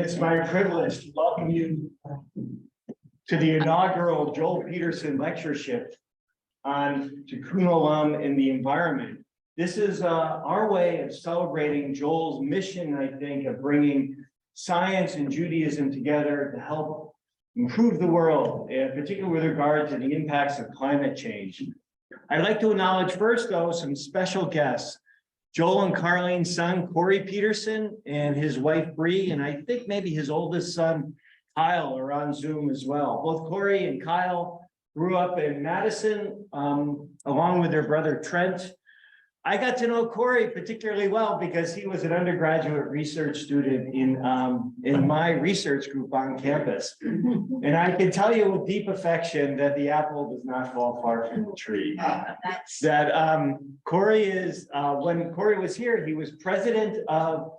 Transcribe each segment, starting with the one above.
It's my privilege to welcome you to the inaugural Joel Pedersen lectureship on Tikkun Olam and the environment. This is our way of celebrating Joel's mission, I think, of bringing science and Judaism together to help improve the world, and particularly with regard to the impacts of climate change. I'd like to acknowledge first, though, some special guests. Joel and Carlene's son, Corey Pedersen, and his wife, Bree, and I think maybe his oldest son, Kyle, are on Zoom as well. Both Corey and Kyle grew up in Madison, along with their brother, Trent. I got to know Corey particularly well because he was an undergraduate research student in my research group on campus. And I can tell you with deep affection that the apple does not fall far from the tree. That Corey is, when Corey was here, he was president of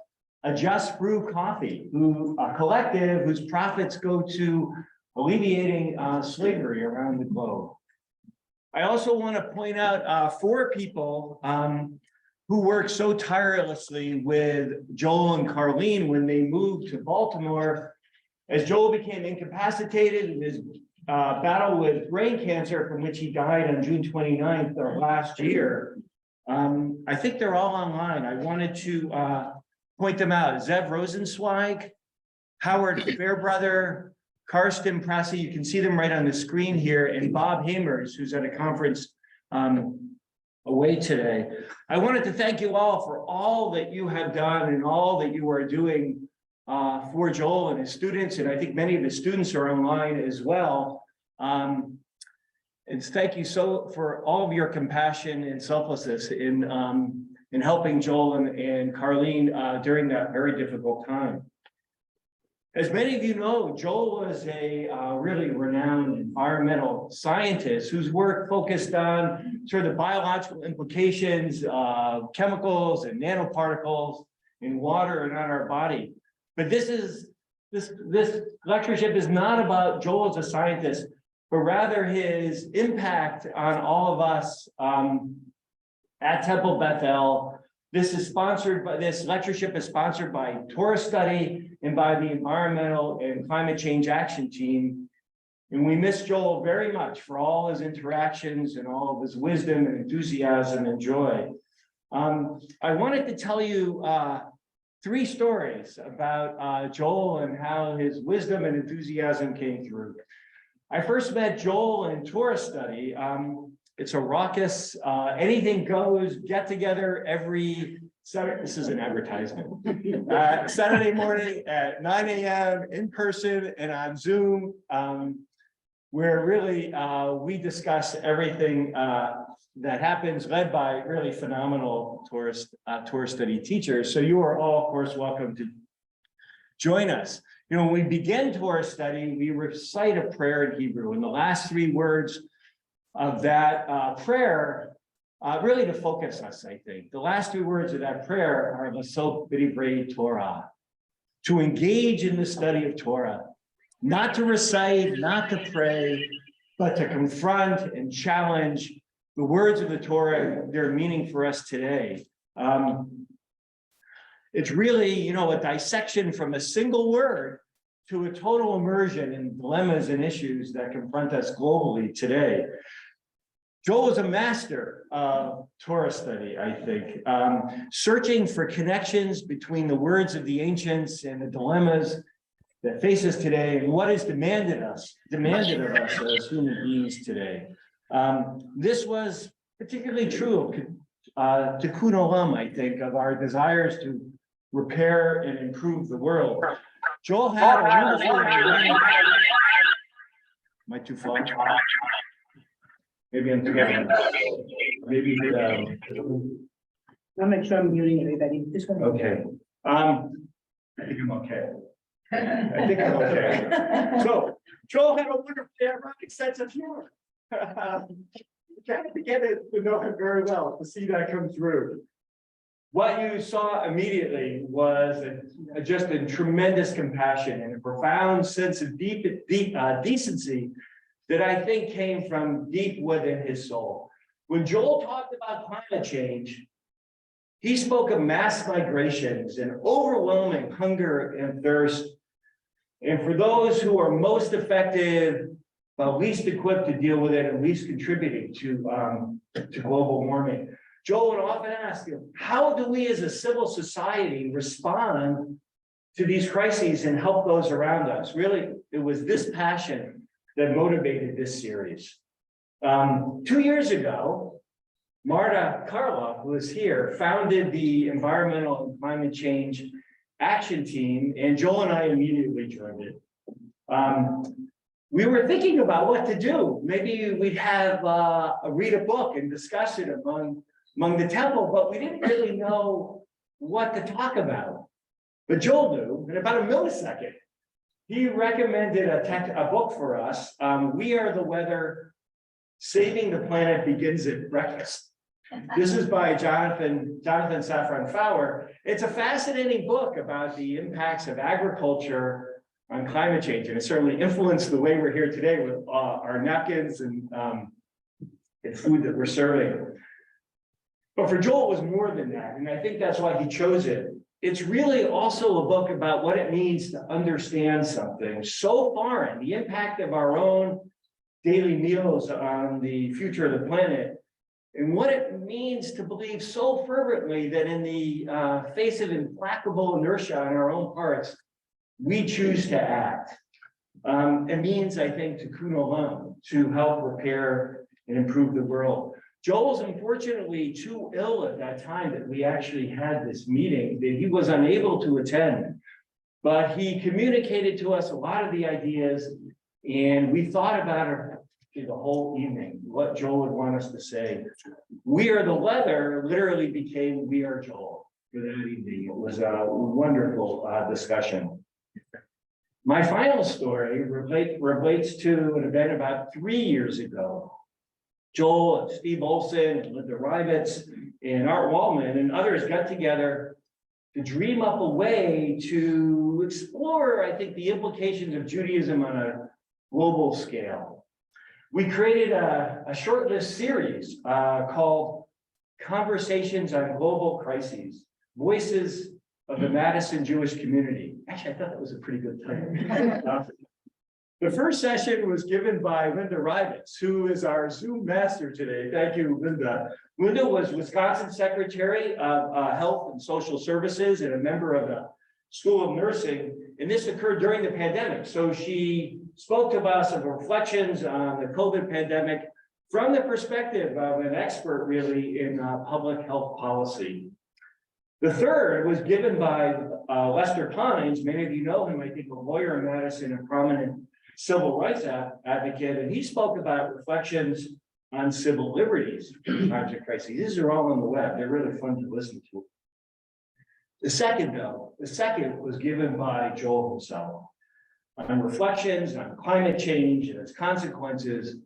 a Just Brew Coffee, a collective whose profits go to alleviating slavery around the globe. I also want to point out 4 people who worked so tirelessly with Joel and Carlene when they moved to Baltimore. As Joel became incapacitated in his battle with brain cancer, from which he died on June 29th of last year. I think they're all online. I wanted to point them out. Zev Rosenzweig, Howard Fairbrother, Karsten Prasse, you can see them right on the screen here, and Bob Hamers, who's at a conference away today. I wanted to thank you all for all that you have done and all that you are doing for Joel and his students, and I think many of the students are online as well. And thank you so for all of your compassion and selflessness in helping Joel and Carlene during that very difficult time. As many of you know, Joel was a really renowned environmental scientist whose work focused on sort of the biological implications of chemicals and nanoparticles in water and on our body. But this lectureship is not about Joel as a scientist, but rather his impact on all of us at Temple Bethel. This lectureship is sponsored by Torah Study and by the Environmental and Climate Change Action Team. And we miss Joel very much for all his interactions and all of his wisdom and enthusiasm and joy. I wanted to tell you 3 stories about Joel and how his wisdom and enthusiasm came through. I first met Joel in Torah Study. It's a raucous, anything goes get together every Saturday. This is an advertisement. Saturday morning at 9 a.m. in person and on Zoom, where really we discuss everything that happens, led by really phenomenal Torah Study teachers. So you are all, of course, welcome to join us. You know, when we begin Torah Study, we recite a prayer in Hebrew, and the last 3 words of that prayer, really to focus us, I think. The last 3 words of that prayer are Lasot B'divrei Torah, to engage in the study of Torah, not to recite, not to pray, but to confront and challenge the words of the Torah, their meaning for us today. It's really, you know, a dissection from a single word to a total immersion in dilemmas and issues that confront us globally today. Joel is a master of Torah Study, I think, searching for connections between the words of the ancients and the dilemmas that face us today and what is demanded of us as human beings today. This was particularly true of Tikkun Olam, I think, of our desires to repair and improve the world. Joel had a wonderful. Am I too far? Maybe I'm together. Maybe. I'll make sure I'm muting everybody. This one. Okay. I think I'm okay. I think I'm okay. So Joel had a wonderful ironic sense of humor. You have to get it to know him very well to see that come through. What you saw immediately was just a tremendous compassion and a profound sense of decency that I think came from deep within his soul. When Joel talked about climate change, he spoke of mass migrations and overwhelming hunger and thirst And for those who are most affected, but least equipped to deal with it and least contributing to global warming. Joel would often ask, how do we as a civil society respond to these crises and help those around us? Really, it was this passion that motivated this series. 2 years ago, Marta Karloff, who is here, founded the Environmental and Climate Change Action Team, and Joel and I immediately joined it. We were thinking about what to do. Maybe we'd have read a book and discuss it among the temple, but we didn't really know what to talk about. But Joel knew in about a millisecond. He recommended a book for us. We Are the Weather, Saving the Planet Begins at Breakfast. This is by Jonathan Safran Foer. It's a fascinating book about the impacts of agriculture on climate change, and it certainly influenced the way we're here today with our napkins and food that we're serving. But for Joel, it was more than that, and I think that's why he chose it. It's really also a book about what it means to understand something so foreign, the impact of our own daily meals on the future of the planet, and what it means to believe so fervently that in the face of implacable inertia on our own parts, we choose to act. It means, I think, to Kuno Lum, to help repair and improve the world. Joel's unfortunately too ill at that time that we actually had this meeting, that he was unable to attend. But he communicated to us a lot of the ideas, and we thought about it the whole evening, what Joel would want us to say. We Are the Weather literally became We Are Joel for that evening. It was a wonderful discussion. My final story relates to an event about 3 years ago. Joel and Steve Olson and Linda Rivitz and Art Wallman and others got together to dream up a way to explore, I think, the implications of Judaism on a global scale. We created a short list series called Conversations on Global Crises, Voices of the Madison Jewish Community. Actually, I thought that was a pretty good title. The first session was given by Linda Rivitz, who is our Zoom master today. Thank you, Linda. Linda was Wisconsin Secretary of Health and Social Services and a member of the School of Nursing. And this occurred during the pandemic. So she spoke to us of reflections on the COVID pandemic from the perspective of an expert really in public health policy. The third was given by Lester Pines. Many of you know him, I think, a lawyer in Madison, a prominent civil rights advocate, and he spoke about reflections on civil liberties in times of crisis. These are all on the web. They're really fun to listen to. The second was given by Joel himself on reflections on climate change and its consequences,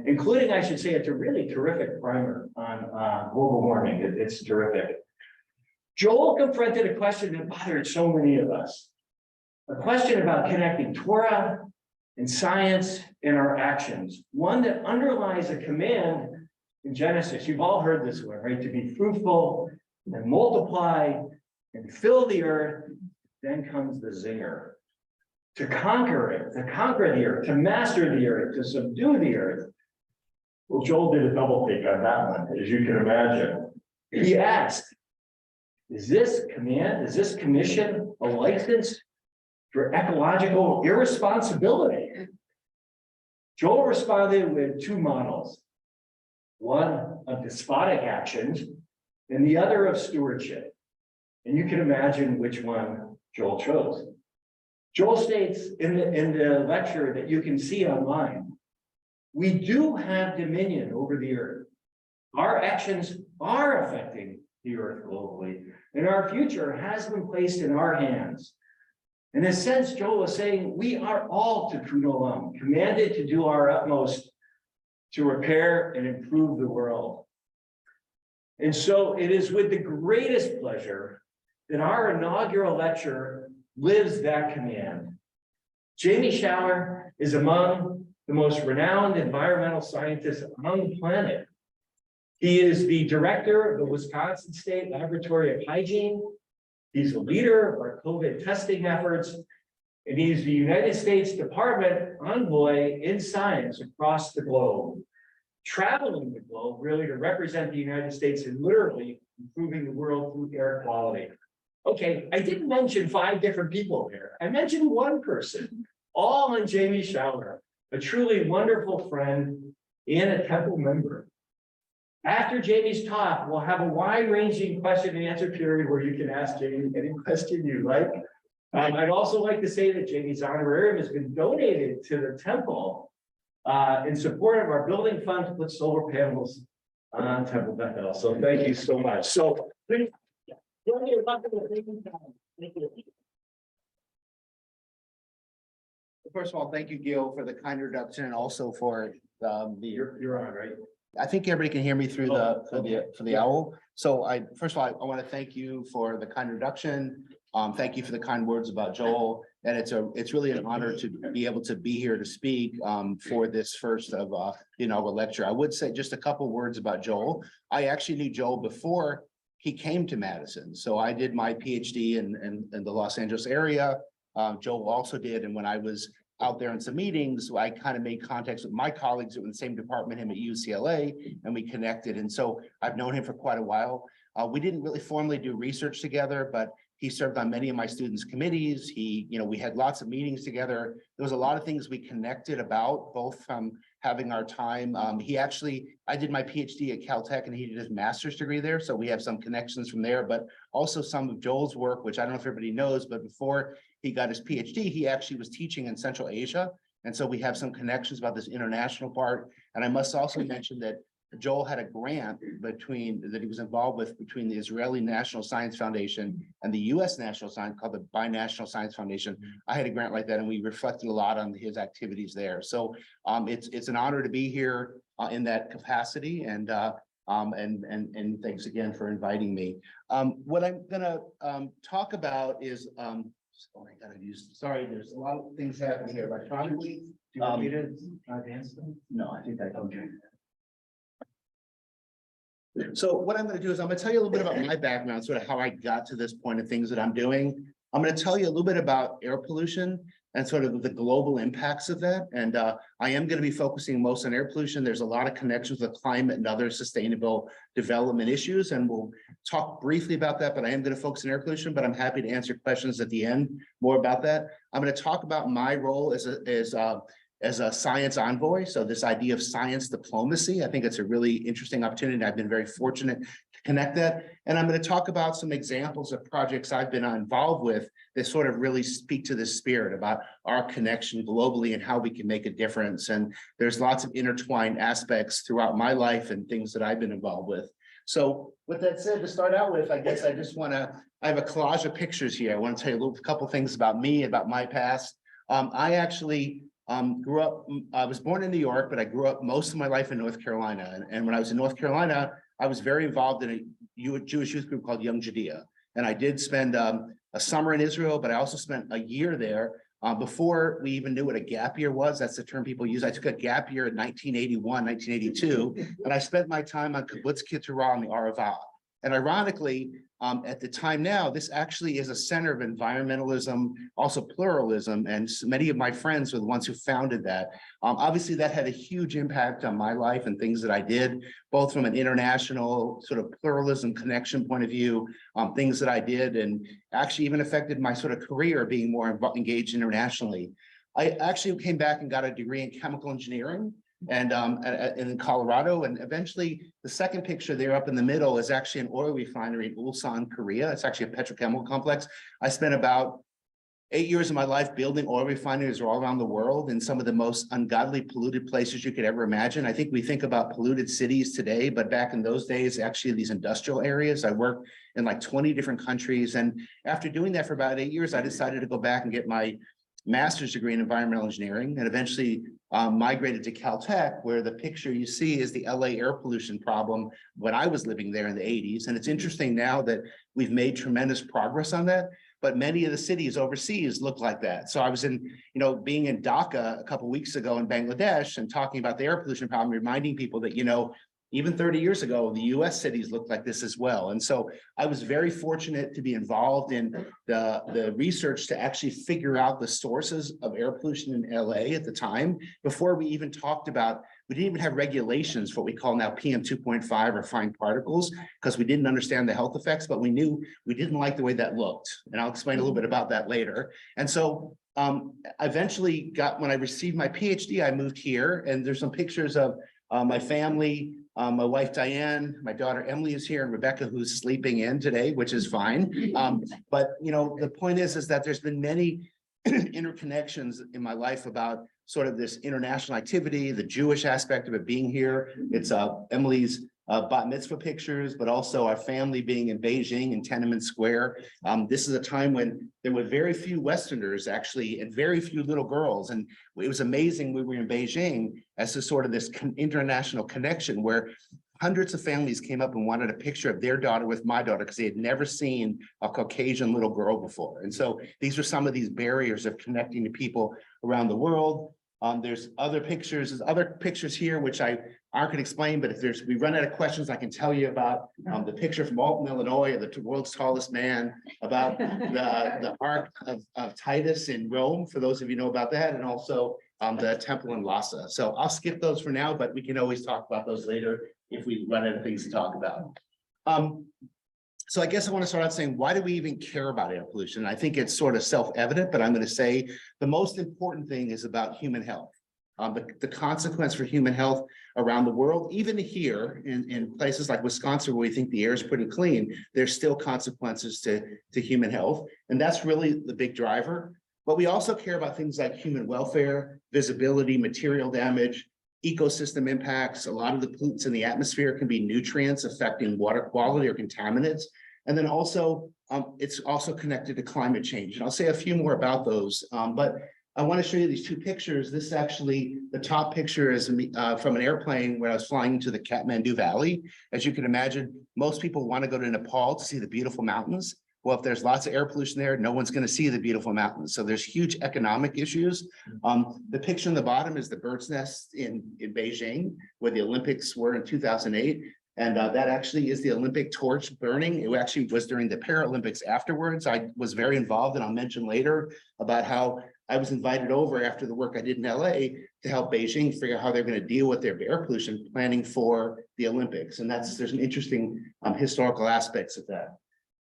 including, I should say, it's a really terrific primer on global warming. It's terrific. Joel confronted a question that bothered so many of us, a question about connecting Torah and science in our actions, one that underlies a command in Genesis. You've all heard this one, right? To be fruitful and multiply and fill the earth. Then comes the zinger. To conquer it, to conquer the earth, to master the earth, to subdue the earth. Well, Joel did a double take on that one, as you can imagine. He asked, is this commission a license for ecological irresponsibility? Joel responded with two models, one of despotic actions and the other of stewardship. And you can imagine which one Joel chose. Joel states in the lecture that you can see online, we do have dominion over the earth. Our actions are affecting the earth globally, and our future has been placed in our hands. In a sense, Joel is saying we are all tikkun olam, commanded to do our utmost to repair and improve the world. And so it is with the greatest pleasure that our inaugural lecture lives that command. Jamie Schauer is among the most renowned environmental scientists on the planet. He is the director of the Wisconsin State Laboratory of Hygiene. He's a leader of our COVID testing efforts. and he's the United States Department envoy in science across the globe, traveling the globe really to represent the United States in literally improving the world through air quality. Okay, I didn't mention 5 different people here. I mentioned one person, all on Jamie Schauer, a truly wonderful friend and a Temple member. After Jamie's talk, we'll have a wide-ranging question and answer period where you can ask Jamie any question you like. I'd also like to say that Jamie's honorarium has been donated to the Temple in support of our building fund to put solar panels on Temple Bethel. So thank you so much. So please, join me in welcoming the thank you. First of all, thank you, Gil, for the kind introduction and also for You're on, right? I think everybody can hear me through for the owl. So first of all, I want to thank you for the kind introduction. Thank you for the kind words about Joel. And it's really an honor to be able to be here to speak for this first of the inaugural lecture. I would say just a couple words about Joel. I actually knew Joel before he came to Madison. So I did my PhD in the Los Angeles area. Joel also did. And when I was out there in some meetings, I kind of made contacts with my colleagues that were in the same department, him at UCLA, and we connected. And so I've known him for quite a while. We didn't really formally do research together, but he served on many of my students' committees. We had lots of meetings together. There was a lot of things we connected about, both from having our time. I did my PhD at Caltech and he did his master's degree there. So we have some connections from there, but also some of Joel's work, which I don't know if everybody knows, but before he got his PhD, he actually was teaching in Central Asia. And so we have some connections about this international part. And I must also mention that Joel had a grant that he was involved with between the Israeli National Science Foundation and the US National Science called the Binational Science Foundation. I had a grant like that and we reflected a lot on his activities there. So it's an honor to be here in that capacity and thanks again for inviting me. What I'm gonna talk about is sorry, there's a lot of things happening here electronically. Do you want me to advance them? No, I think I okay. So what I'm going to do is I'm going to tell you a little bit about my background, sort of how I got to this point of things that I'm doing. I'm going to tell you a little bit about air pollution and sort of the global impacts of that. And I am going to be focusing most on air pollution. There's a lot of connections with climate and other sustainable development issues. And we'll talk briefly about that, but I am going to focus on air pollution, but I'm happy to answer questions at the end more about that. I'm going to talk about my role as a science envoy. So this idea of science diplomacy, I think it's a really interesting opportunity. I've been very fortunate to connect that. And I'm going to talk about some examples of projects I've been involved with that sort of really speak to this spirit about our connection globally and how we can make a difference. And there's lots of intertwined aspects throughout my life and things that I've been involved with. So with that said, to start out with, I guess I have a collage of pictures here. I want to tell you a couple things about me, about my past. I actually grew up, I was born in New York, but I grew up most of my life in North Carolina. And when I was in North Carolina, I was very involved in a Jewish youth group called Young Judea. And I did spend a summer in Israel, but I also spent a year there before we even knew what a gap year was. That's the term people use. I took a gap year in 1981, 1982, and I spent my time on Kibbutz Keturah on the Arava. And ironically, at the time now, this actually is a center of environmentalism, also pluralism, and many of my friends were the ones who founded that. Obviously, that had a huge impact on my life and things that I did, both from an international sort of pluralism connection point of view, things that I did, and actually even affected my sort of career being more engaged internationally. I actually came back and got a degree in chemical engineering and in Colorado. And eventually the second picture there up in the middle is actually an oil refinery in Ulsan, Korea. It's actually a petrochemical complex. I spent about 8 years of my life building oil refineries all around the world in some of the most ungodly polluted places you could ever imagine. I think we think about polluted cities today, but back in those days, actually these industrial areas, I worked in like 20 different countries. And after doing that for about 8 years, I decided to go back and get my master's degree in environmental engineering and eventually migrated to Caltech, where the picture you see is the LA air pollution problem when I was living there in the 80s. And it's interesting now that we've made tremendous progress on that, but many of the cities overseas look like that. So I was being in Dhaka a couple of weeks ago in Bangladesh and talking about the air pollution problem, reminding people that, Even 30 years ago, the US cities looked like this as well. And so I was very fortunate to be involved in the research to actually figure out the sources of air pollution in LA at the time, before we even talked about, we didn't even have regulations for what we call now PM 2.5 or fine particles, because we didn't understand the health effects, but we knew we didn't like the way that looked. And I'll explain a little bit about that later. And so eventually when I received my PhD, I moved here, and there's some pictures of my family, my wife, Diane, my daughter, Emily is here, and Rebecca, who's sleeping in today, which is fine. But, you know, the point is that there's been many interconnections in my life about sort of this international activity, the Jewish aspect of it being here. It's Emily's bat mitzvah pictures, but also our family being in Beijing in Tiananmen Square. This is a time when there were very few Westerners actually, and very few little girls. And it was amazing when we were in Beijing as to sort of this international connection where hundreds of families came up and wanted a picture of their daughter with my daughter because they had never seen a Caucasian little girl before. And so these are some of these barriers of connecting to people around the world. There's other pictures here, which I can explain, but if we run out of questions, I can tell you about the picture from Alton, Illinois, of the world's tallest man, about the Ark of Titus in Rome, for those of you know about that, and also the temple in Lhasa. So I'll skip those for now, but we can always talk about those later if we run out of things to talk about. So I guess I want to start out saying, why do we even care about air pollution? I think it's sort of self-evident, but I'm going to say the most important thing is about human health. The consequence for human health around the world, even here in places like Wisconsin, where we think the air is pretty clean, there's still consequences to human health. And that's really the big driver. But we also care about things like human welfare, visibility, material damage, ecosystem impacts. A lot of the pollutants in the atmosphere can be nutrients affecting water quality or contaminants. And then also, it's also connected to climate change. And I'll say a few more about those, but I want to show you these two pictures. This actually, the top picture is from an airplane where I was flying into the Kathmandu Valley. As you can imagine, most people want to go to Nepal to see the beautiful mountains. Well, if there's lots of air pollution there, no one's going to see the beautiful mountains. So there's huge economic issues. The picture on the bottom is the bird's nest in Beijing, where the Olympics were in 2008. And that actually is the Olympic torch burning. It actually was during the Paralympics afterwards. I was very involved, and I'll mention later about how I was invited over after the work I did in LA to help Beijing figure out how they're going to deal with their air pollution planning for the Olympics. And there's an interesting historical aspects of that.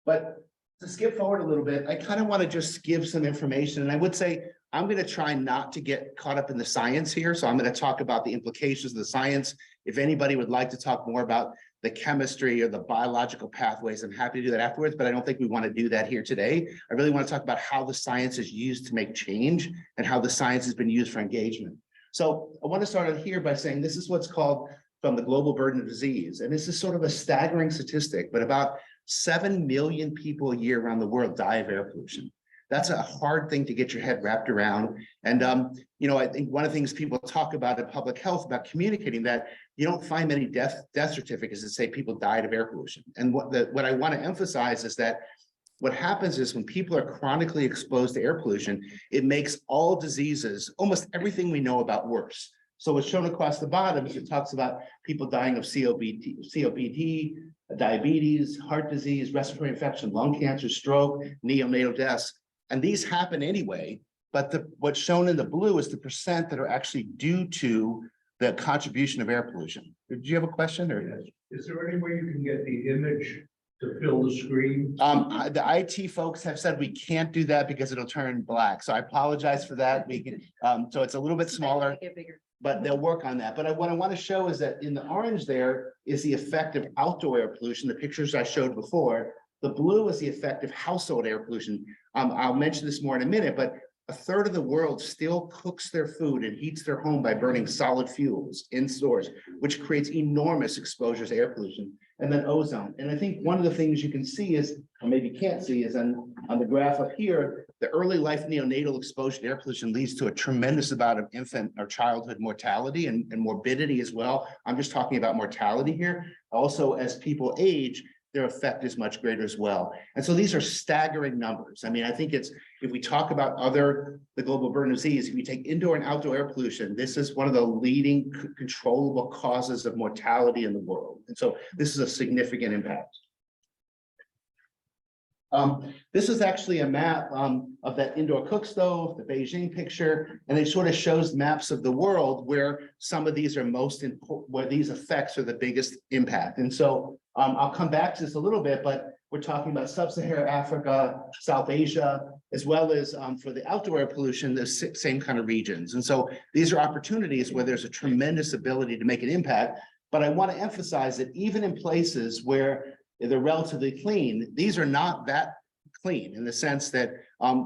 But to skip forward a little bit, I kind of want to just give some information. And I would say I'm going to try not to get caught up in the science here. So I'm going to talk about the implications of the science. If anybody would like to talk more about the chemistry or the biological pathways, I'm happy to do that afterwards, but I don't think we want to do that here today. I really want to talk about how the science is used to make change and how the science has been used for engagement. So I want to start out here by saying this is what's called from the global burden of disease. And this is sort of a staggering statistic, but about 7 million people a year around the world die of air pollution. That's a hard thing to get your head wrapped around. And, you know, I think one of the things people talk about in public health, about communicating that, you don't find many death certificates that say people died of air pollution. And what I want to emphasize is that what happens is when people are chronically exposed to air pollution, it makes all diseases, almost everything we know about, worse. So what's shown across the bottom is it talks about people dying of COPD, diabetes, heart disease, respiratory infection, lung cancer, stroke, neonatal deaths. And these happen anyway, but what's shown in the blue is the percent that are actually due to the contribution of air pollution. Did you have a question? Or Is there any way you can get the image to fill the screen? The IT folks have said we can't do that because it'll turn black. So I apologize for that. We can, so it's a little bit smaller, but they'll work on that. But what I want to show is that in the orange there is the effect of outdoor air pollution, the pictures I showed before. The blue is the effect of household air pollution. I'll mention this more in a minute, but a third of the world still cooks their food and heats their home by burning solid fuels in stores, which creates enormous exposures to air pollution. And then ozone. And I think one of the things you can see is, or maybe can't see, is on the graph up here, the early life neonatal exposure to air pollution leads to a tremendous amount of infant or childhood mortality and morbidity as well. I'm just talking about mortality here. Also, as people age, their effect is much greater as well. And so these are staggering numbers. I mean, I think it's, if we talk about the global burden of disease, if you take indoor and outdoor air pollution, this is one of the leading controllable causes of mortality in the world. And so this is a significant impact. This is actually a map of that indoor cook stove, the Beijing picture, and it sort of shows maps of the world where some of these are most important, where these effects are the biggest impact. And so I'll come back to this a little bit, but we're talking about sub-Saharan Africa, South Asia, as well as for the outdoor air pollution, the same kind of regions. And so these are opportunities where there's a tremendous ability to make an impact. But I want to emphasize that even in places where they're relatively clean, these are not that clean in the sense that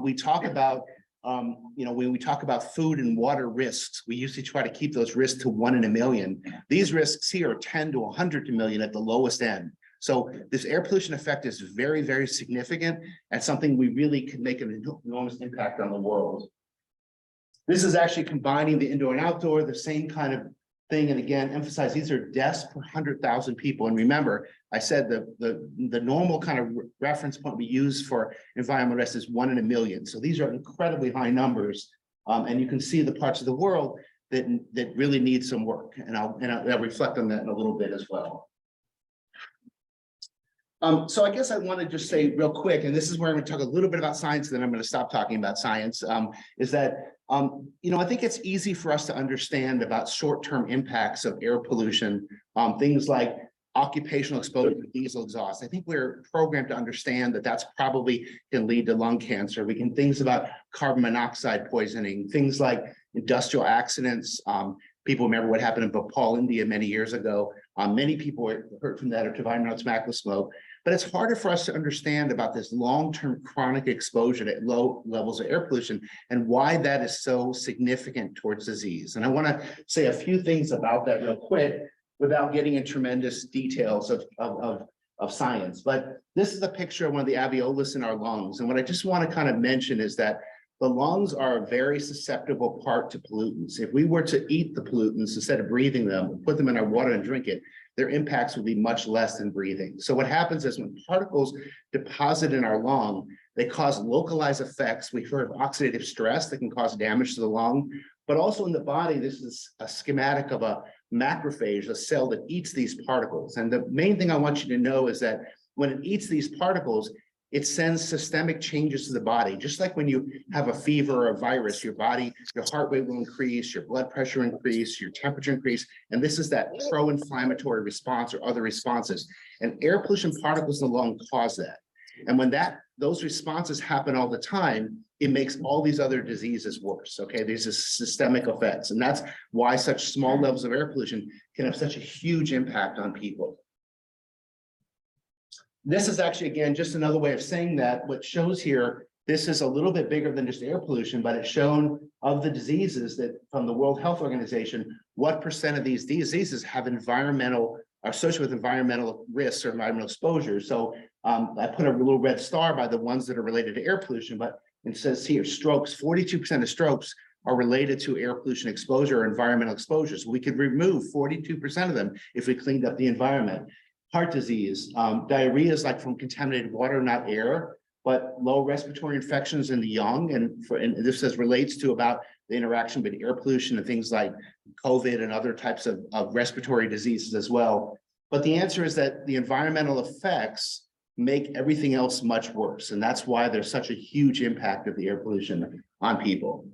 we talk about, when we talk about food and water risks, we usually try to keep those risks to 1 in a million. These risks here are 10 to 100 million at the lowest end. So this air pollution effect is very, very significant and something we really can make an enormous impact on the world. This is actually combining the indoor and outdoor, the same kind of thing. And again, emphasize these are deaths per 100,000 people. And remember, I said the normal kind of reference point we use for environmental risk is 1 in a million. So these are incredibly high numbers. And you can see the parts of the world that really need some work. And I'll reflect on that in a little bit as well. So I guess I want to just say real quick, and this is where I'm going to talk a little bit about science, then I'm going to stop talking about science, is that, I think it's easy for us to understand about short-term impacts of air pollution, things like occupational exposure to diesel exhaust. I think we're programmed to understand that that's probably can lead to lung cancer. We can things about carbon monoxide poisoning, things like industrial accidents. People remember what happened in Bhopal, India many years ago. Many people were hurt from that or to environmental tobacco smoke. But it's harder for us to understand about this long-term chronic exposure to low levels of air pollution and why that is so significant towards disease. And I want to say a few things about that real quick without getting into tremendous details of science. But this is a picture of one of the alveolus in our lungs. And what I just want to kind of mention is that the lungs are a very susceptible part to pollutants. If we were to eat the pollutants instead of breathing them, put them in our water and drink it, their impacts would be much less than breathing. So what happens is when particles deposit in our lung, they cause localized effects. We've heard of oxidative stress that can cause damage to the lung, but also in the body, this is a schematic of a macrophage, a cell that eats these particles. And the main thing I want you to know is that when it eats these particles, it sends systemic changes to the body. Just like when you have a fever or a virus, your body, your heart rate will increase, your blood pressure increase, your temperature increase. And this is that pro-inflammatory response or other responses. And air pollution particles in the lung cause that. And when those responses happen all the time, it makes all these other diseases worse. Okay, these are systemic effects. And that's why such small levels of air pollution can have such a huge impact on people. This is actually, again, just another way of saying that. What shows here, this is a little bit bigger than just air pollution, but it's shown of the diseases that from the World Health Organization, what percent of these diseases have are associated with environmental risks or environmental exposure. So I put a little red star by the ones that are related to air pollution, but it says here, strokes, 42% of strokes are related to air pollution exposure or environmental exposure. So we could remove 42% of them if we cleaned up the environment. Heart disease, diarrhea is like from contaminated water, not air, but low respiratory infections in the young. And this relates to about the interaction between air pollution and things like COVID and other types of respiratory diseases as well. But the answer is that the environmental effects make everything else much worse. And that's why there's such a huge impact of the air pollution on people.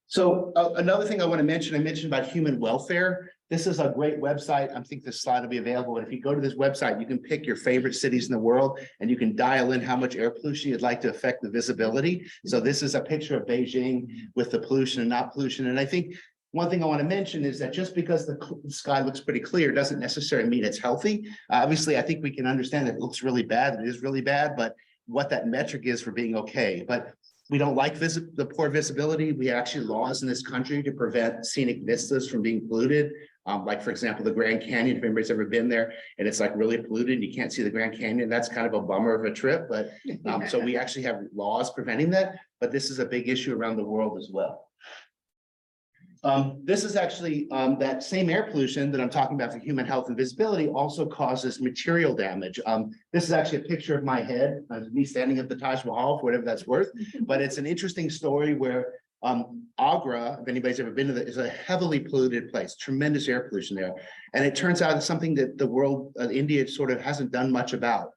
So another thing I want to mention, I mentioned about human welfare. This is a great website. I think this slide will be available. And if you go to this website, you can pick your favorite cities in the world and you can dial in how much air pollution you'd like to affect the visibility. So this is a picture of Beijing with the pollution and not pollution. And I think one thing I want to mention is that just because the sky looks pretty clear doesn't necessarily mean it's healthy. Obviously, I think we can understand that it looks really bad. It is really bad, but what that metric is for being okay. But we don't like the poor visibility. We actually laws in this country to prevent scenic vistas from being polluted. Like, for example, the Grand Canyon, if anybody's ever been there and it's like really polluted and you can't see the Grand Canyon, that's kind of a bummer of a trip. But so we actually have laws preventing that, but this is a big issue around the world as well. This is actually that same air pollution that I'm talking about for human health and visibility also causes material damage. This is actually a picture of my head, me standing at the Taj Mahal, for whatever that's worth. But it's an interesting story where Agra, if anybody's ever been to that, is a heavily polluted place, tremendous air pollution there. And it turns out it's something that the world, India sort of hasn't done much about.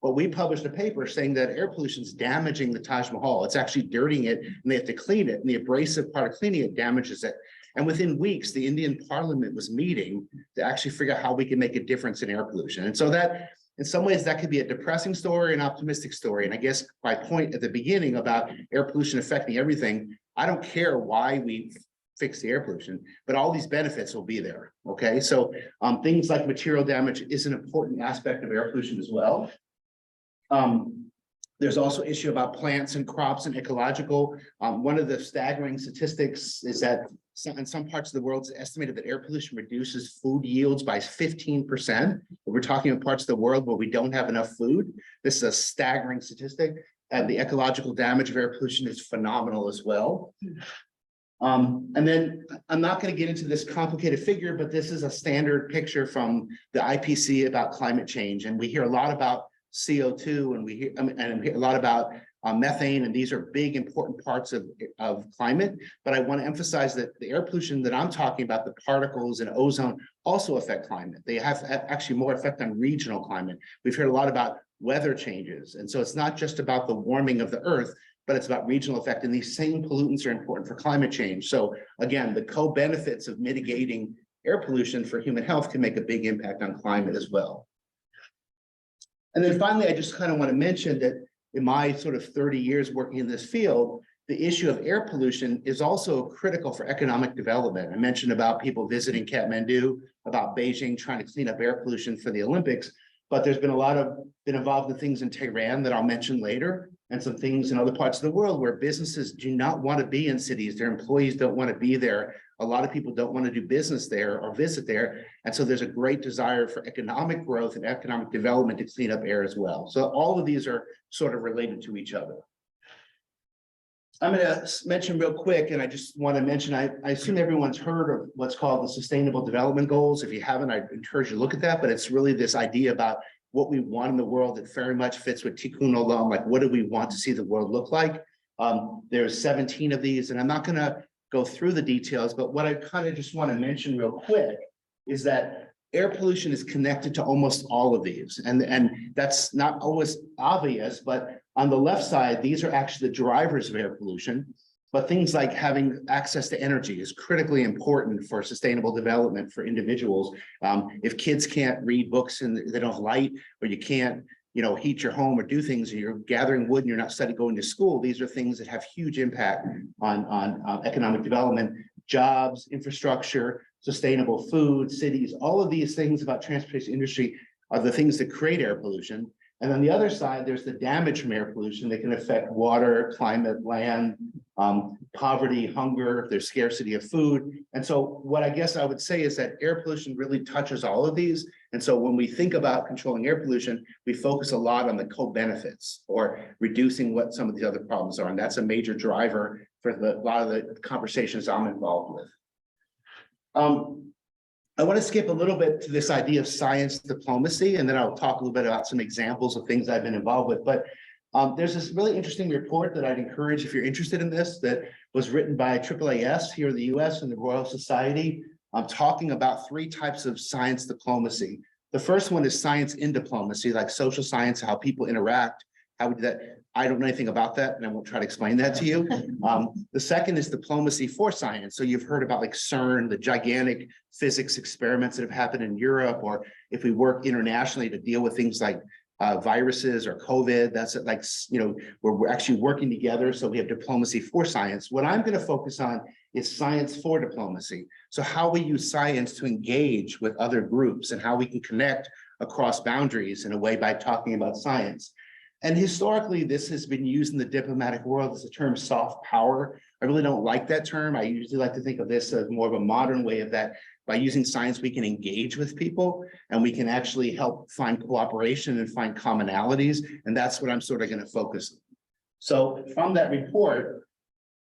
But we published a paper saying that air pollution is damaging the Taj Mahal. It's actually dirtying it and they have to clean it. And the abrasive part of cleaning it damages it. And within weeks, the Indian parliament was meeting to actually figure out how we can make a difference in air pollution. And so that, in some ways, that could be a depressing story, an optimistic story. And I guess my point at the beginning about air pollution affecting everything, I don't care why we fix the air pollution, but all these benefits will be there. Okay, so things like material damage is an important aspect of air pollution as well. There's also issue about plants and crops and ecological. One of the staggering statistics is that in some parts of the world, it's estimated that air pollution reduces food yields by 15%. We're talking about parts of the world where we don't have enough food. This is a staggering statistic. And the ecological damage of air pollution is phenomenal as well. And then I'm not going to get into this complicated figure, but this is a standard picture from the IPCC about climate change. And we hear a lot about CO2 and we hear a lot about methane, and these are big important parts of climate. But I want to emphasize that the air pollution that I'm talking about, the particles and ozone, also affect climate. They have actually more effect on regional climate. We've heard a lot about weather changes, and so it's not just about the warming of the earth, but it's about regional effect, and these same pollutants are important for climate change. So again, the co-benefits of mitigating air pollution for human health can make a big impact on climate as well. And then finally, I just kind of want to mention that in my sort of 30 years working in this field, the issue of air pollution is also critical for economic development. I mentioned about people visiting Kathmandu, about Beijing trying to clean up air pollution for the Olympics, but there's been been involved in things in Tehran that I'll mention later, and some things in other parts of the world where businesses do not want to be in cities. Their employees don't want to be there. A lot of people don't want to do business there or visit there. And so there's a great desire for economic growth and economic development to clean up air as well. So all of these are sort of related to each other. I'm going to mention real quick, and I just want to mention, I assume everyone's heard of what's called the Sustainable Development Goals. If you haven't, I encourage you to look at that, but it's really this idea about what we want in the world that very much fits with Tikkun Olam, like what do we want to see the world look like? There's 17 of these, and I'm not going to go through the details, but what I kind of just want to mention real quick is that air pollution is connected to almost all of these. And that's not always obvious, but on the left side, these are actually the drivers of air pollution. But things like having access to energy is critically important for sustainable development for individuals. If kids can't read books and they don't have light, or you can't, heat your home or do things, and you're gathering wood and you're not going to school, these are things that have huge impact on economic development, jobs, infrastructure, sustainable food, cities. All of these things about transportation industry are the things that create air pollution. And on the other side, there's the damage from air pollution that can affect water, climate, land, poverty, hunger, there's scarcity of food. And so what I guess I would say is that air pollution really touches all of these. And so when we think about controlling air pollution, we focus a lot on the co-benefits or reducing what some of the other problems are. And that's a major driver for a lot of the conversations I'm involved with. I want to skip a little bit to this idea of science diplomacy, and then I'll talk a little bit about some examples of things I've been involved with. But there's this really interesting report that I'd encourage if you're interested in this, that was written by AAAS here in the US and the Royal Society, talking about 3 types of science diplomacy. The first one is science in diplomacy, like social science, how people interact, how we do that. I don't know anything about that, and I won't try to explain that to you. The second is diplomacy for science. So you've heard about like CERN, the gigantic physics experiments that have happened in Europe, or if we work internationally to deal with things like viruses or COVID, that's like, we're actually working together. So we have diplomacy for science. What I'm going to focus on is science for diplomacy. So how we use science to engage with other groups and how we can connect across boundaries in a way by talking about science. And historically, this has been used in the diplomatic world as the term soft power. I really don't like that term. I usually like to think of this as more of a modern way of that. By using science, we can engage with people and we can actually help find cooperation and find commonalities. And that's what I'm sort of going to focus on. So from that report,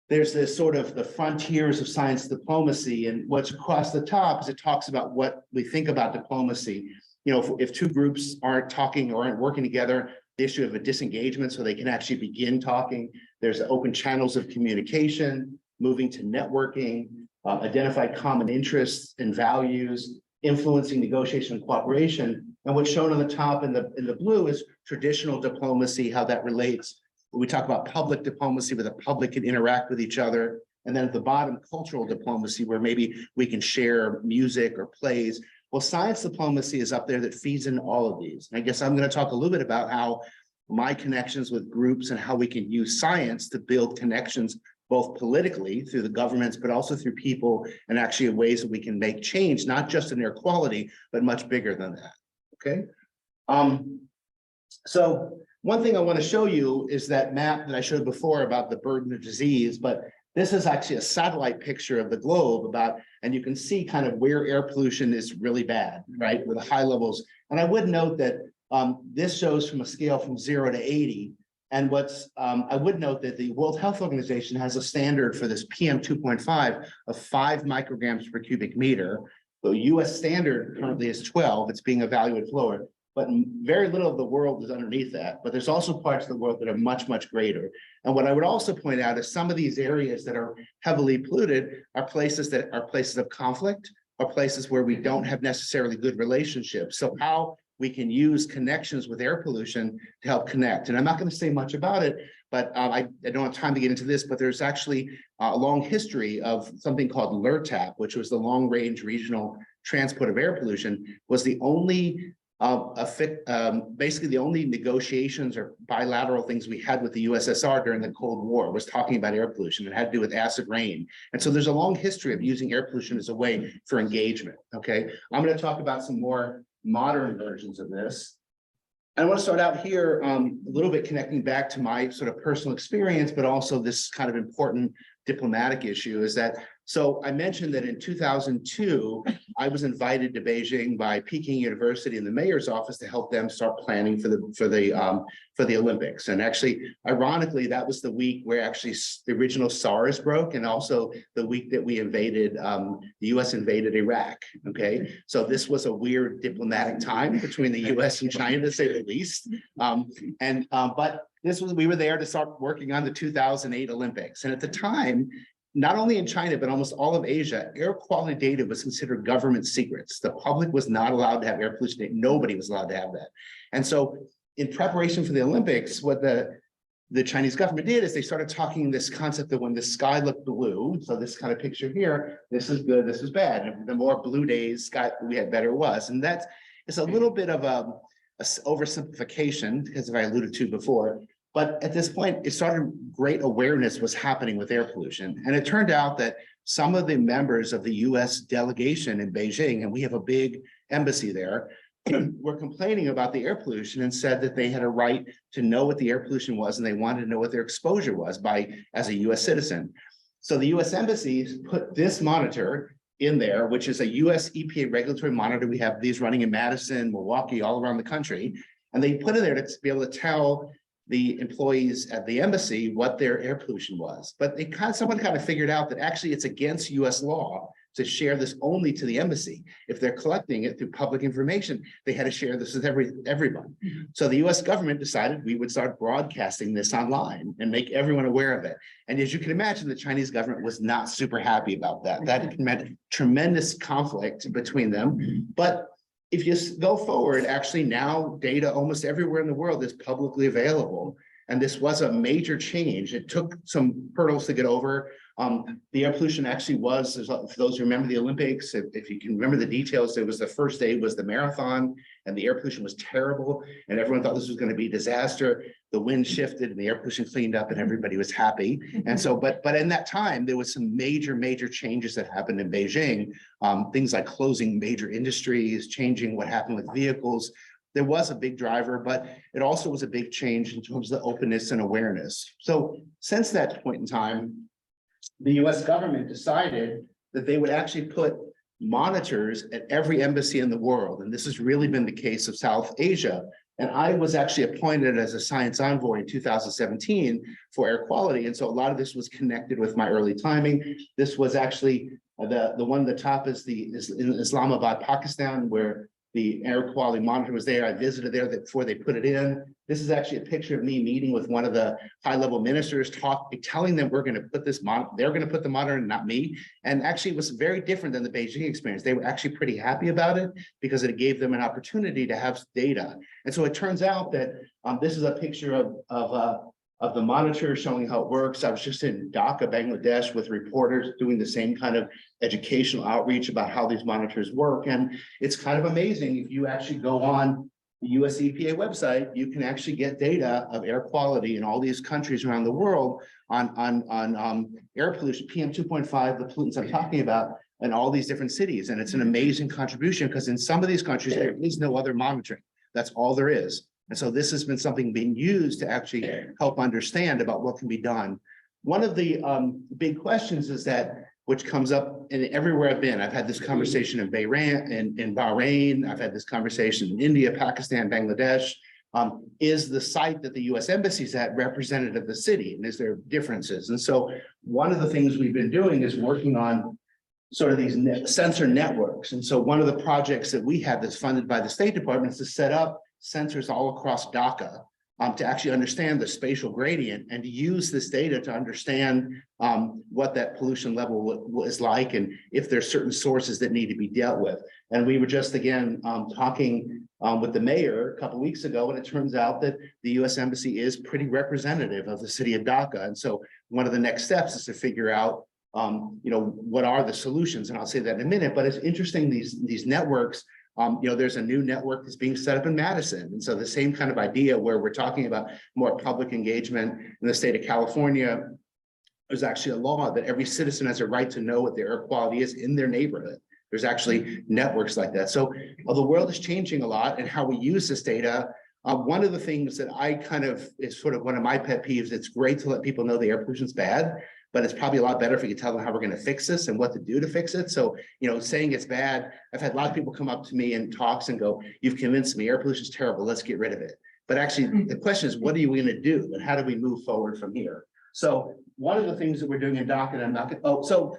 there's this sort of the frontiers of science diplomacy, and what's across the top is it talks about what we think about diplomacy. You know, if two groups aren't talking or aren't working together, the issue of a disengagement so they can actually begin talking. There's open channels of communication, moving to networking, identify common interests and values, influencing negotiation and cooperation. And what's shown on the top in the blue is traditional diplomacy, how that relates. We talk about public diplomacy where the public can interact with each other. And then at the bottom, cultural diplomacy, where maybe we can share music or plays. Well, science diplomacy is up there that feeds into all of these. And I guess I'm going to talk a little bit about how my connections with groups and how we can use science to build connections, both politically through the governments, but also through people and actually ways that we can make change, not just in air quality, but much bigger than that. Okay. So one thing I want to show you is that map that I showed before about the burden of disease, but this is actually a satellite picture of the globe about, and you can see kind of where air pollution is really bad, right? With the high levels. And I would note that this shows from a scale from 0 to 80. And what's, I would note that the World Health Organization has a standard for this PM 2.5 of 5 micrograms per cubic meter. The US standard currently is 12, it's being evaluated lower, but very little of the world is underneath that. But there's also parts of the world that are much, much greater. And what I would also point out is some of these areas that are heavily polluted are places of conflict, or places where we don't have necessarily good relationships. So how we can use connections with air pollution to help connect. And I'm not going to say much about it, but I don't have time to get into this, but there's actually a long history of something called LRTAP, which was the Long Range Regional Transport of Air Pollution, was the only basically the only negotiations or bilateral things we had with the USSR during the Cold War was talking about air pollution. It had to do with acid rain. And so there's a long history of using air pollution as a way for engagement. Okay, I'm going to talk about some more modern versions of this. I want to start out here a little bit connecting back to my sort of personal experience, but also this kind of important diplomatic issue is that, so I mentioned that in 2002, I was invited to Beijing by Peking University and the mayor's office to help them start planning for the Olympics. And actually, ironically, that was the week where actually the original SARS broke, and also the week that we invaded, the US invaded Iraq. Okay, so this was a weird diplomatic time between the US and China, to say the least. But this was, we were there to start working on the 2008 Olympics. And at the time, not only in China, but almost all of Asia, air quality data was considered government secrets. The public was not allowed to have air pollution data. Nobody was allowed to have that. And so in preparation for the Olympics, what the Chinese government did is they started talking this concept that when the sky looked blue, so this kind of picture here, this is good, this is bad. And the more blue days sky we had, better it was. And that's, it's a little bit of a oversimplification, as I alluded to before. But at this point, it started, great awareness was happening with air pollution. And it turned out that some of the members of the US delegation in Beijing, and we have a big embassy there, were complaining about the air pollution and said that they had a right to know what the air pollution was, and they wanted to know what their exposure was as a US citizen. So the US embassies put this monitor in there, which is a US EPA regulatory monitor. We have these running in Madison, Milwaukee, all around the country. And they put it there to be able to tell the employees at the embassy what their air pollution was. But someone kind of figured out that actually it's against US law to share this only to the embassy. If they're collecting it through public information, they had to share this with everyone. So the US government decided we would start broadcasting this online and make everyone aware of it. And as you can imagine, the Chinese government was not super happy about that. That meant tremendous conflict between them. But if you go forward, actually now data almost everywhere in the world is publicly available. And this was a major change. It took some hurdles to get over. The air pollution actually was, for those who remember the Olympics, if you can remember the details, it was the first day was the marathon, and the air pollution was terrible, and everyone thought this was going to be a disaster. The wind shifted and the air pollution cleaned up and everybody was happy. And so, but in that time, there was some major changes that happened in Beijing, things like closing major industries, changing what happened with vehicles. There was a big driver, but it also was a big change in terms of the openness and awareness. So since that point in time, the US government decided that they would actually put monitors at every embassy in the world. And this has really been the case of South Asia, And I was actually appointed as a science envoy in 2017 for air quality. And so a lot of this was connected with my early timing. This was actually the one at the top is in Islamabad, Pakistan, where the air quality monitor was there. I visited there before they put it in. This is actually a picture of me meeting with one of the high-level ministers, telling them we're going to put this they're going to put the monitor in, not me. And actually, it was very different than the Beijing experience. They were actually pretty happy about it because it gave them an opportunity to have data. And so it turns out that this is a picture of the monitor showing how it works. I was just in Dhaka, Bangladesh, with reporters doing the same kind of educational outreach about how these monitors work. And it's kind of amazing. If you actually go on the US EPA website, you can actually get data of air quality in all these countries around the world on air pollution, PM 2.5, the pollutants I'm talking about, in all these different cities. And it's an amazing contribution because in some of these countries, there is no other monitoring. That's all there is. And so this has been something being used to actually help understand about what can be done. One of the big questions is that, which comes up in everywhere I've been. I've had this conversation in Bahrain. I've had this conversation in India, Pakistan, Bangladesh. Is the site that the US Embassy is at representative of the city? And is there differences? And so one of the things we've been doing is working on sort of these sensor networks. And so one of the projects that we have that's funded by the State Department is to set up sensors all across Dhaka to actually understand the spatial gradient and to use this data to understand what that pollution level is like and if there's certain sources that need to be dealt with. And we were just again talking with the mayor a couple of weeks ago, and it turns out that the US Embassy is pretty representative of the city of Dhaka. And so one of the next steps is to figure out what are the solutions, and I'll say that in a minute. But it's interesting, these networks. There's a new network that's being set up in Madison. And so the same kind of idea where we're talking about more public engagement in the state of California, there's actually a law that every citizen has a right to know what their air quality is in their neighborhood. There's actually networks like that. So the world is changing a lot, and how we use this data. One of the things that I kind of is sort of one of my pet peeves, it's great to let people know the air pollution is bad, but it's probably a lot better if we could tell them how we're going to fix this and what to do to fix it. So, saying it's bad, I've had a lot of people come up to me in talks and go, you've convinced me air pollution is terrible, let's get rid of it. But actually the question is, what are you going to do? And how do we move forward from here? So one of the things that we're doing in Dhaka, and I'm not going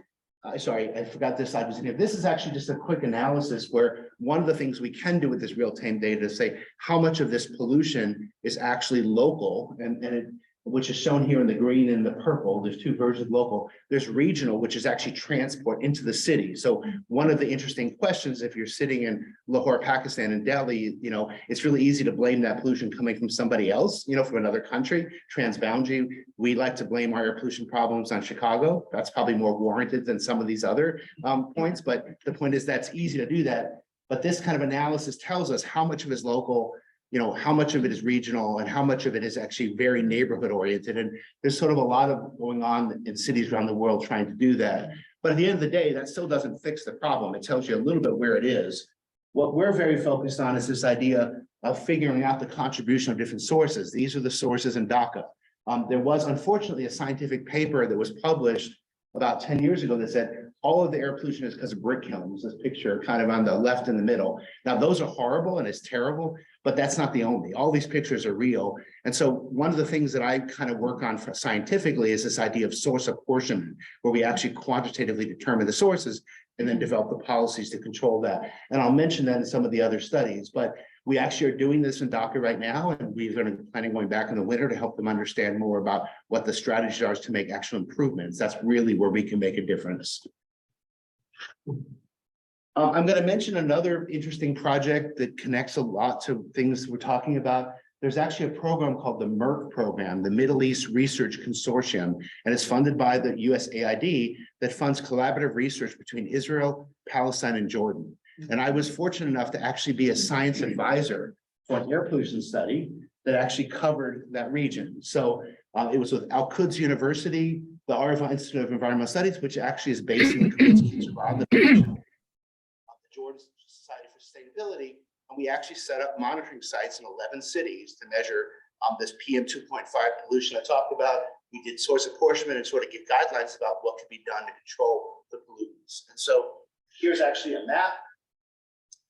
sorry, I forgot this slide was in here. This is actually just a quick analysis where one of the things we can do with this real-time data is say how much of this pollution is actually local, which is shown here in the green and the purple. There's two versions of local. There's regional, which is actually transport into the city. So one of the interesting questions, if you're sitting in Lahore, Pakistan, and Delhi, it's really easy to blame that pollution coming from somebody else, from another country, transboundary. We like to blame our air pollution problems on Chicago. That's probably more warranted than some of these other points. But the point is that's easy to do that. But this kind of analysis tells us how much of it is local, how much of it is regional and how much of it is actually very neighborhood oriented. And there's sort of a lot of going on in cities around the world trying to do that. But at the end of the day, that still doesn't fix the problem. It tells you a little bit where it is. What we're very focused on is this idea of figuring out the contribution of different sources. These are the sources in Dhaka. There was unfortunately a scientific paper that was published about 10 years ago that said all of the air pollution is because of brick kilns. This picture kind of on the left in the middle. Now those are horrible and it's terrible, but that's not the only. All these pictures are real. And so one of the things that I kind of work on scientifically is this idea of source apportionment, where we actually quantitatively determine the sources and then develop the policies to control that. And I'll mention that in some of the other studies, but we actually are doing this in Dhaka right now, and we're going to be planning going back in the winter to help them understand more about what the strategies are to make actual improvements. That's really where we can make a difference. I'm going to mention another interesting project that connects a lot to things we're talking about. There's actually a program called the MERC program, the Middle East Research Consortium, and it's funded by the USAID that funds collaborative research between Israel, Palestine, and Jordan. And I was fortunate enough to actually be a science advisor for an air pollution study that actually covered that region. So it was with Al-Quds University, the Arva Institute of Environmental Studies, which actually is based in the Jordan Society for Sustainability. And we actually set up monitoring sites in 11 cities to measure this PM 2.5 pollution I talked about. We did source apportionment and sort of give guidelines about what could be done to control the pollutants. And so here's actually a map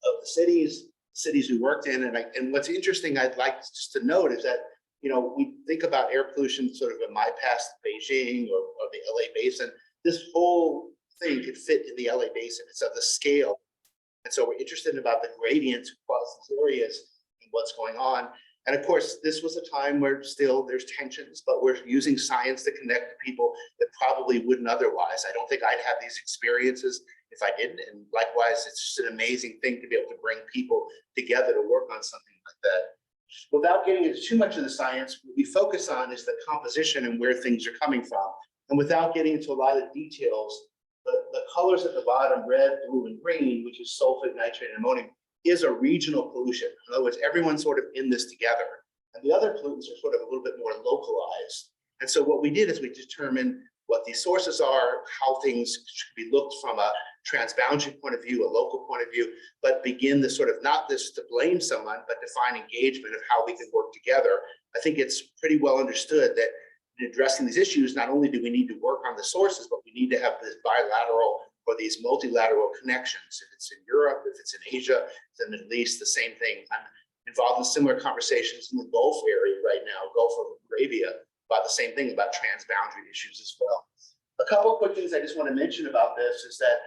of the cities. cities we worked in. And what's interesting, I'd like just to note is that, you know, we think about air pollution sort of in my past, Beijing or the LA basin. This whole thing could fit in the LA basin. It's of the scale. And so we're interested about the gradients across these areas and what's going on. And of course, this was a time where still there's tensions, but we're using science to connect to people that probably wouldn't otherwise. I don't think I'd have these experiences if I didn't. And likewise, it's just an amazing thing to be able to bring people together to work on something like that. Without getting into too much of the science, what we focus on is the composition and where things are coming from. And without getting into a lot of details, the colors at the bottom, red, blue, and green, which is sulfate, nitrate, and ammonium, is a regional pollution. In other words, everyone's sort of in this together. And the other pollutants are sort of a little bit more localized. And so what we did is we determined what these sources are, how things should be looked from a transboundary point of view, a local point of view, but begin the sort of not this to blame someone, but to find engagement of how we can work together. I think it's pretty well understood that in addressing these issues, not only do we need to work on the sources, but we need to have this bilateral or these multilateral connections. If it's in Europe, if it's in Asia, the Middle East, the same thing. I'm involved in similar conversations in the Gulf area right now, Gulf of Arabia, about the same thing, about transboundary issues as well. A couple of quick things I just want to mention about this is that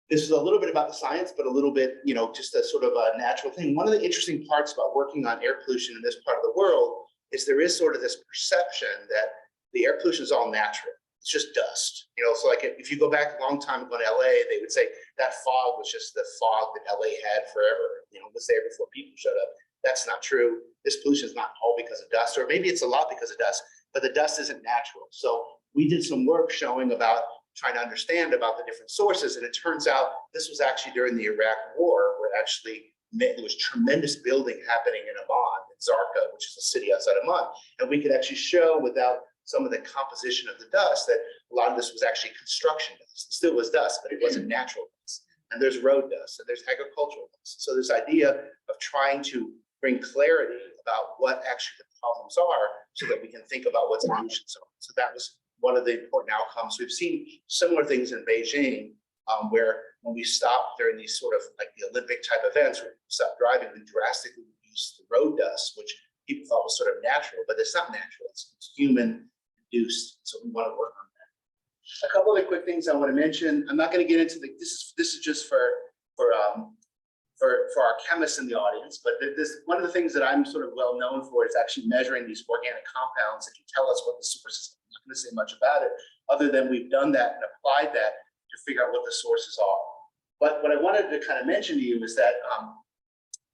this is a little bit about the science, but a little bit, you know, just a sort of a natural thing. One of the interesting parts about working on air pollution in this part of the world is there is sort of this perception that the air pollution is all natural. It's just dust, you know. So like if you go back a long time ago in LA, they would say that fog was just the fog that LA had forever, you know, was there before people showed up. That's not true. This pollution is not all because of dust, or maybe it's a lot because of dust, but the dust isn't natural. So we did some work showing about trying to understand about the different sources. And it turns out this was actually during the Iraq War, where actually there was tremendous building happening in Amman, in Zarqa, which is a city outside Amman. And we could actually show without some of the composition of the dust that a lot of this was actually construction dust. It still was dust, but it wasn't natural dust. And there's road dust, and there's agricultural dust. So this idea of trying to bring clarity about what actually the problems are so that we can think about what solutions are. So that was one of the important outcomes. We've seen similar things in Beijing, where when we stop during these sort of like the Olympic type events, where we stop driving, we drastically reduce the road dust, which people thought was sort of natural, but it's not natural. It's human induced. So we want to work on that. A couple of quick things I want to mention. I'm not going to get into this is just for our chemists in the audience, but one of the things that I'm sort of well known for is actually measuring these organic compounds that can tell us what the source is. I'm not going to say much about it, other than we've done that and applied that to figure out what the sources are. But what I wanted to kind of mention to you is that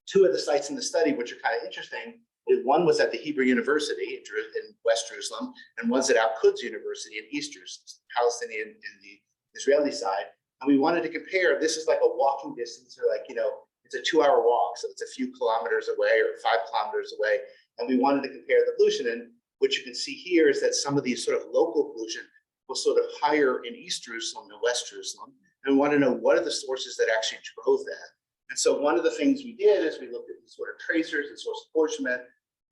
two of the sites in the study, which are kind of interesting, one was at the Hebrew University in West Jerusalem, and one's at Al-Quds University in East Jerusalem, Palestinian in the Israeli side. And we wanted to compare, this is like a walking distance, or like, you know, it's a 2-hour walk, so it's a few kilometers away or 5 kilometers away. And we wanted to compare the pollution. And what you can see here is that some of these sort of local pollution was sort of higher in East Jerusalem than West Jerusalem. And we want to know what are the sources that actually drove that. And so one of the things we did is we looked at these sort of tracers and source apportionment.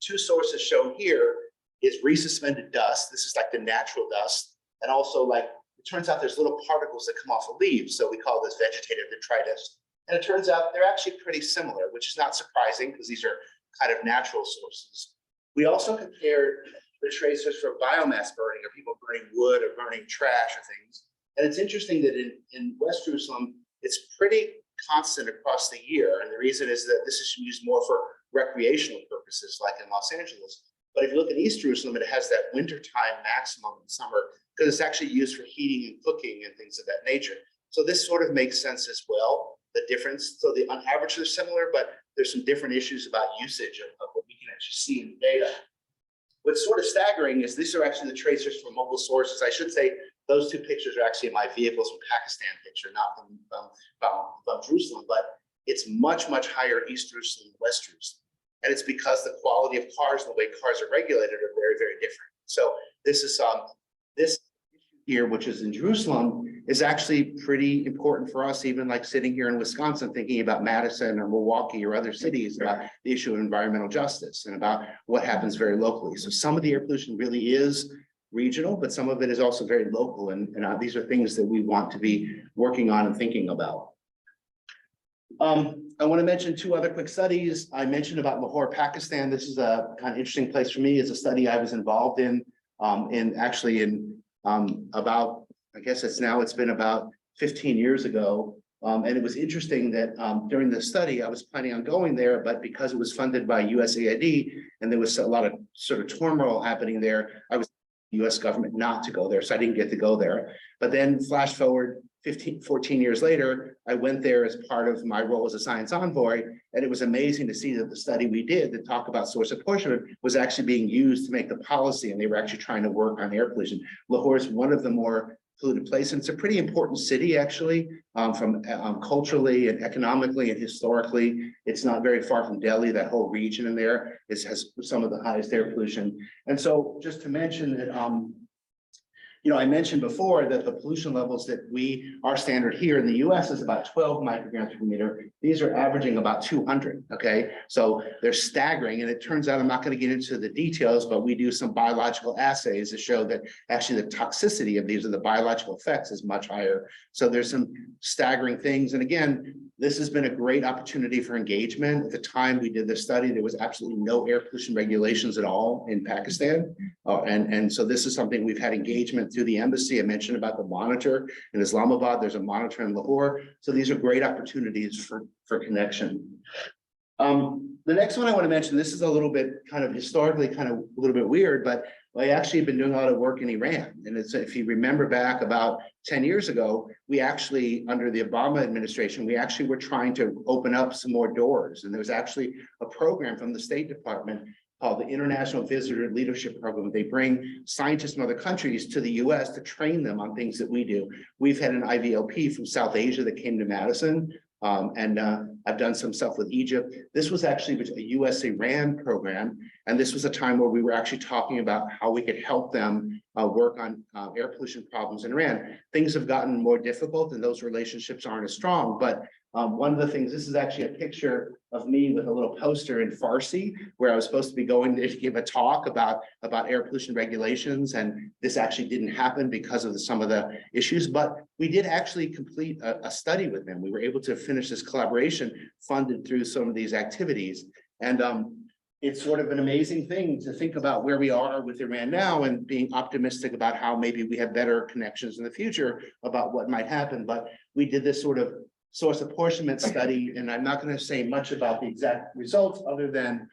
Two sources shown here is resuspended dust. This is like the natural dust. And also, like, it turns out there's little particles that come off of leaves. So we call this vegetative detritus. And it turns out they're actually pretty similar, which is not surprising because these are kind of natural sources. We also compared the tracers for biomass burning, or people burning wood or burning trash or things. And it's interesting that in West Jerusalem, it's pretty constant across the year. And the reason is that this is used more for recreational purposes, like in Los Angeles. But if you look at East Jerusalem, it has that wintertime maximum in summer because it's actually used for heating and cooking and things of that nature. So this sort of makes sense as well, the difference. So on average, they're similar, but there's some different issues about usage of what we can actually see in the data. What's sort of staggering is these are actually the tracers from mobile sources. I should say those two pictures are actually in my vehicles from Pakistan picture, not from Jerusalem, but it's much, much higher East Jerusalem and West Jerusalem. And it's because the quality of cars and the way cars are regulated are very, very different. So this is this here, which is in Jerusalem, is actually pretty important for us, even like sitting here in Wisconsin, thinking about Madison or Milwaukee or other cities, about the issue of environmental justice and about what happens very locally. So some of the air pollution really is regional, but some of it is also very local. And these are things that we want to be working on and thinking about. I want to mention two other quick studies. I mentioned about Lahore, Pakistan. This is a kind of interesting place for me. It's a study I was involved in about, I guess it's been about 15 years ago. And it was interesting that during the study, I was planning on going there, but because it was funded by USAID and there was a lot of sort of turmoil happening there, I was US government not to go there. So I didn't get to go there. But then flash forward 14 years later, I went there as part of my role as a science envoy. And it was amazing to see that the study we did that talked about source apportionment was actually being used to make the policy. And they were actually trying to work on air pollution. Lahore is one of the more polluted places. And it's a pretty important city, actually, from culturally and economically and historically. It's not very far from Delhi. That whole region in there has some of the highest air pollution. And so just to mention that, I mentioned before that the pollution levels that our standard here in the US is about 12 micrograms per meter. These are averaging about 200, okay? So they're staggering, and it turns out, I'm not gonna get into the details, but we do some biological assays to show that actually the toxicity of these, or the biological effects, is much higher. So there's some staggering things. And again, this has been a great opportunity for engagement. At the time we did this study, there was absolutely no air pollution regulations at all in Pakistan. And so this is something we've had engagement through the embassy. I mentioned about the monitor in Islamabad. There's a monitor in Lahore. So these are great opportunities for connection. The next one I want to mention, this is a little bit kind of historically kind of a little bit weird, but I actually have been doing a lot of work in Iran. And it's, if you remember back about 10 years ago, we actually, under the Obama administration, we actually were trying to open up some more doors. And there was actually a program from the State Department called the International Visitor Leadership Program. They bring scientists from other countries to the US to train them on things that we do. We've had an IVLP from South Asia that came to Madison. I've done some stuff with Egypt. This was actually a US-Iran program. And this was a time where we were actually talking about how we could help them work on air pollution problems in Iran. Things have gotten more difficult and those relationships aren't as strong. But one of the things, this is actually a picture of me with a little poster in Farsi, where I was supposed to be going to give a talk about air pollution regulations. And this actually didn't happen because of some of the issues, but we did actually complete a study with them. We were able to finish this collaboration funded through some of these activities. And it's sort of an amazing thing to think about where we are with Iran now and being optimistic about how maybe we have better connections in the future about what might happen. But we did this sort of source apportionment study, and I'm not going to say much about the exact results other than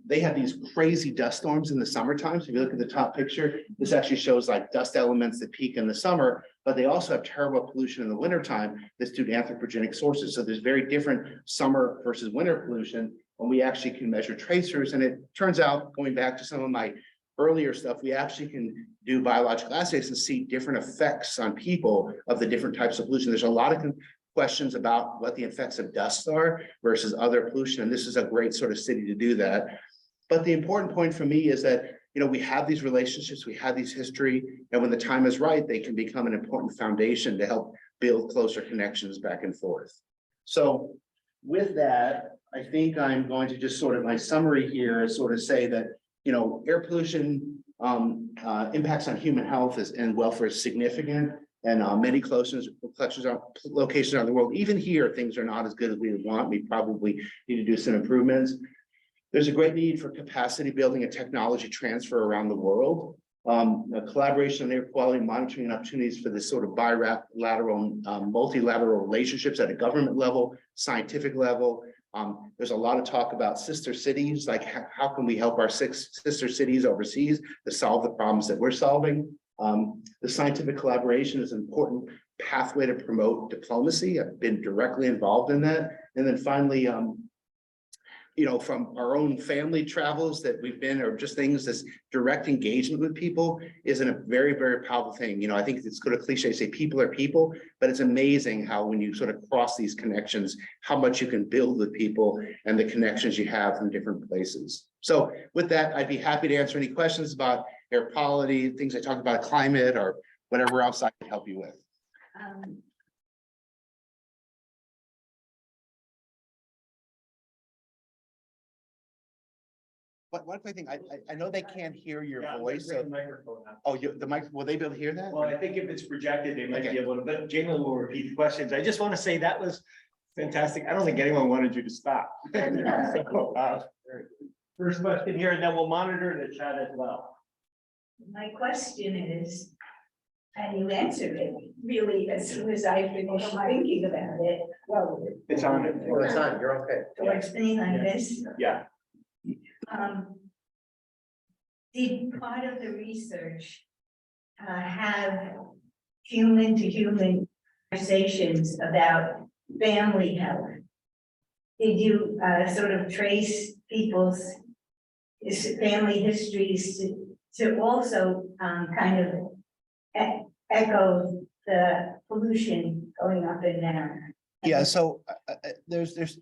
they have these crazy dust storms in the summertime. So if you look at the top picture, this actually shows like dust elements that peak in the summer, but they also have terrible pollution in the wintertime that's due to anthropogenic sources. So there's very different summer versus winter pollution, and we actually can measure tracers. And it turns out, going back to some of my earlier stuff, we actually can do biological assays and see different effects on people of the different types of pollution. There's a lot of questions about what the effects of dust are versus other pollution. And this is a great sort of city to do that. But the important point for me is that, we have these relationships, we have these history, and when the time is right, they can become an important foundation to help build closer connections back and forth. So with that, I think I'm going to just sort of, my summary here is sort of say that, air pollution impacts on human health and welfare is significant. And many locations around the world, even here, things are not as good as we would want. We probably need to do some improvements. There's a great need for capacity building and technology transfer around the world. Collaboration on air quality monitoring and opportunities for this sort of bilateral, multilateral relationships at a government level, scientific level. There's a lot of talk about sister cities, like how can we help our sister cities overseas to solve the problems that we're solving. The scientific collaboration is an important pathway to promote diplomacy. I've been directly involved in that. And then finally, from our own family travels that we've been, or just things, this direct engagement with people is a very, very powerful thing. I think it's sort of cliche to say people are people, but it's amazing how when you sort of cross these connections, how much you can build with people and the connections you have from different places. So with that, I'd be happy to answer any questions about air quality, things I talked about, climate, or whatever else I can help you with. One quick thing, I know they can't hear your voice. So, the mic, will they be able to hear that? Well, I think if it's projected, they might Okay. be able to, but Jamie will repeat the questions. I just want to say that was Fantastic. I don't think anyone wanted you to stop. So, first question here, and then we'll monitor the chat as well. My question is, and you answered it really as soon as I finished thinking about it. Well, It's on it. It's on, you're okay. towards me like this. Yeah. Did part of the research have human to human conversations about family health? Did you sort of trace people's family histories to also kind of echo the pollution going up and down? Yeah, so there's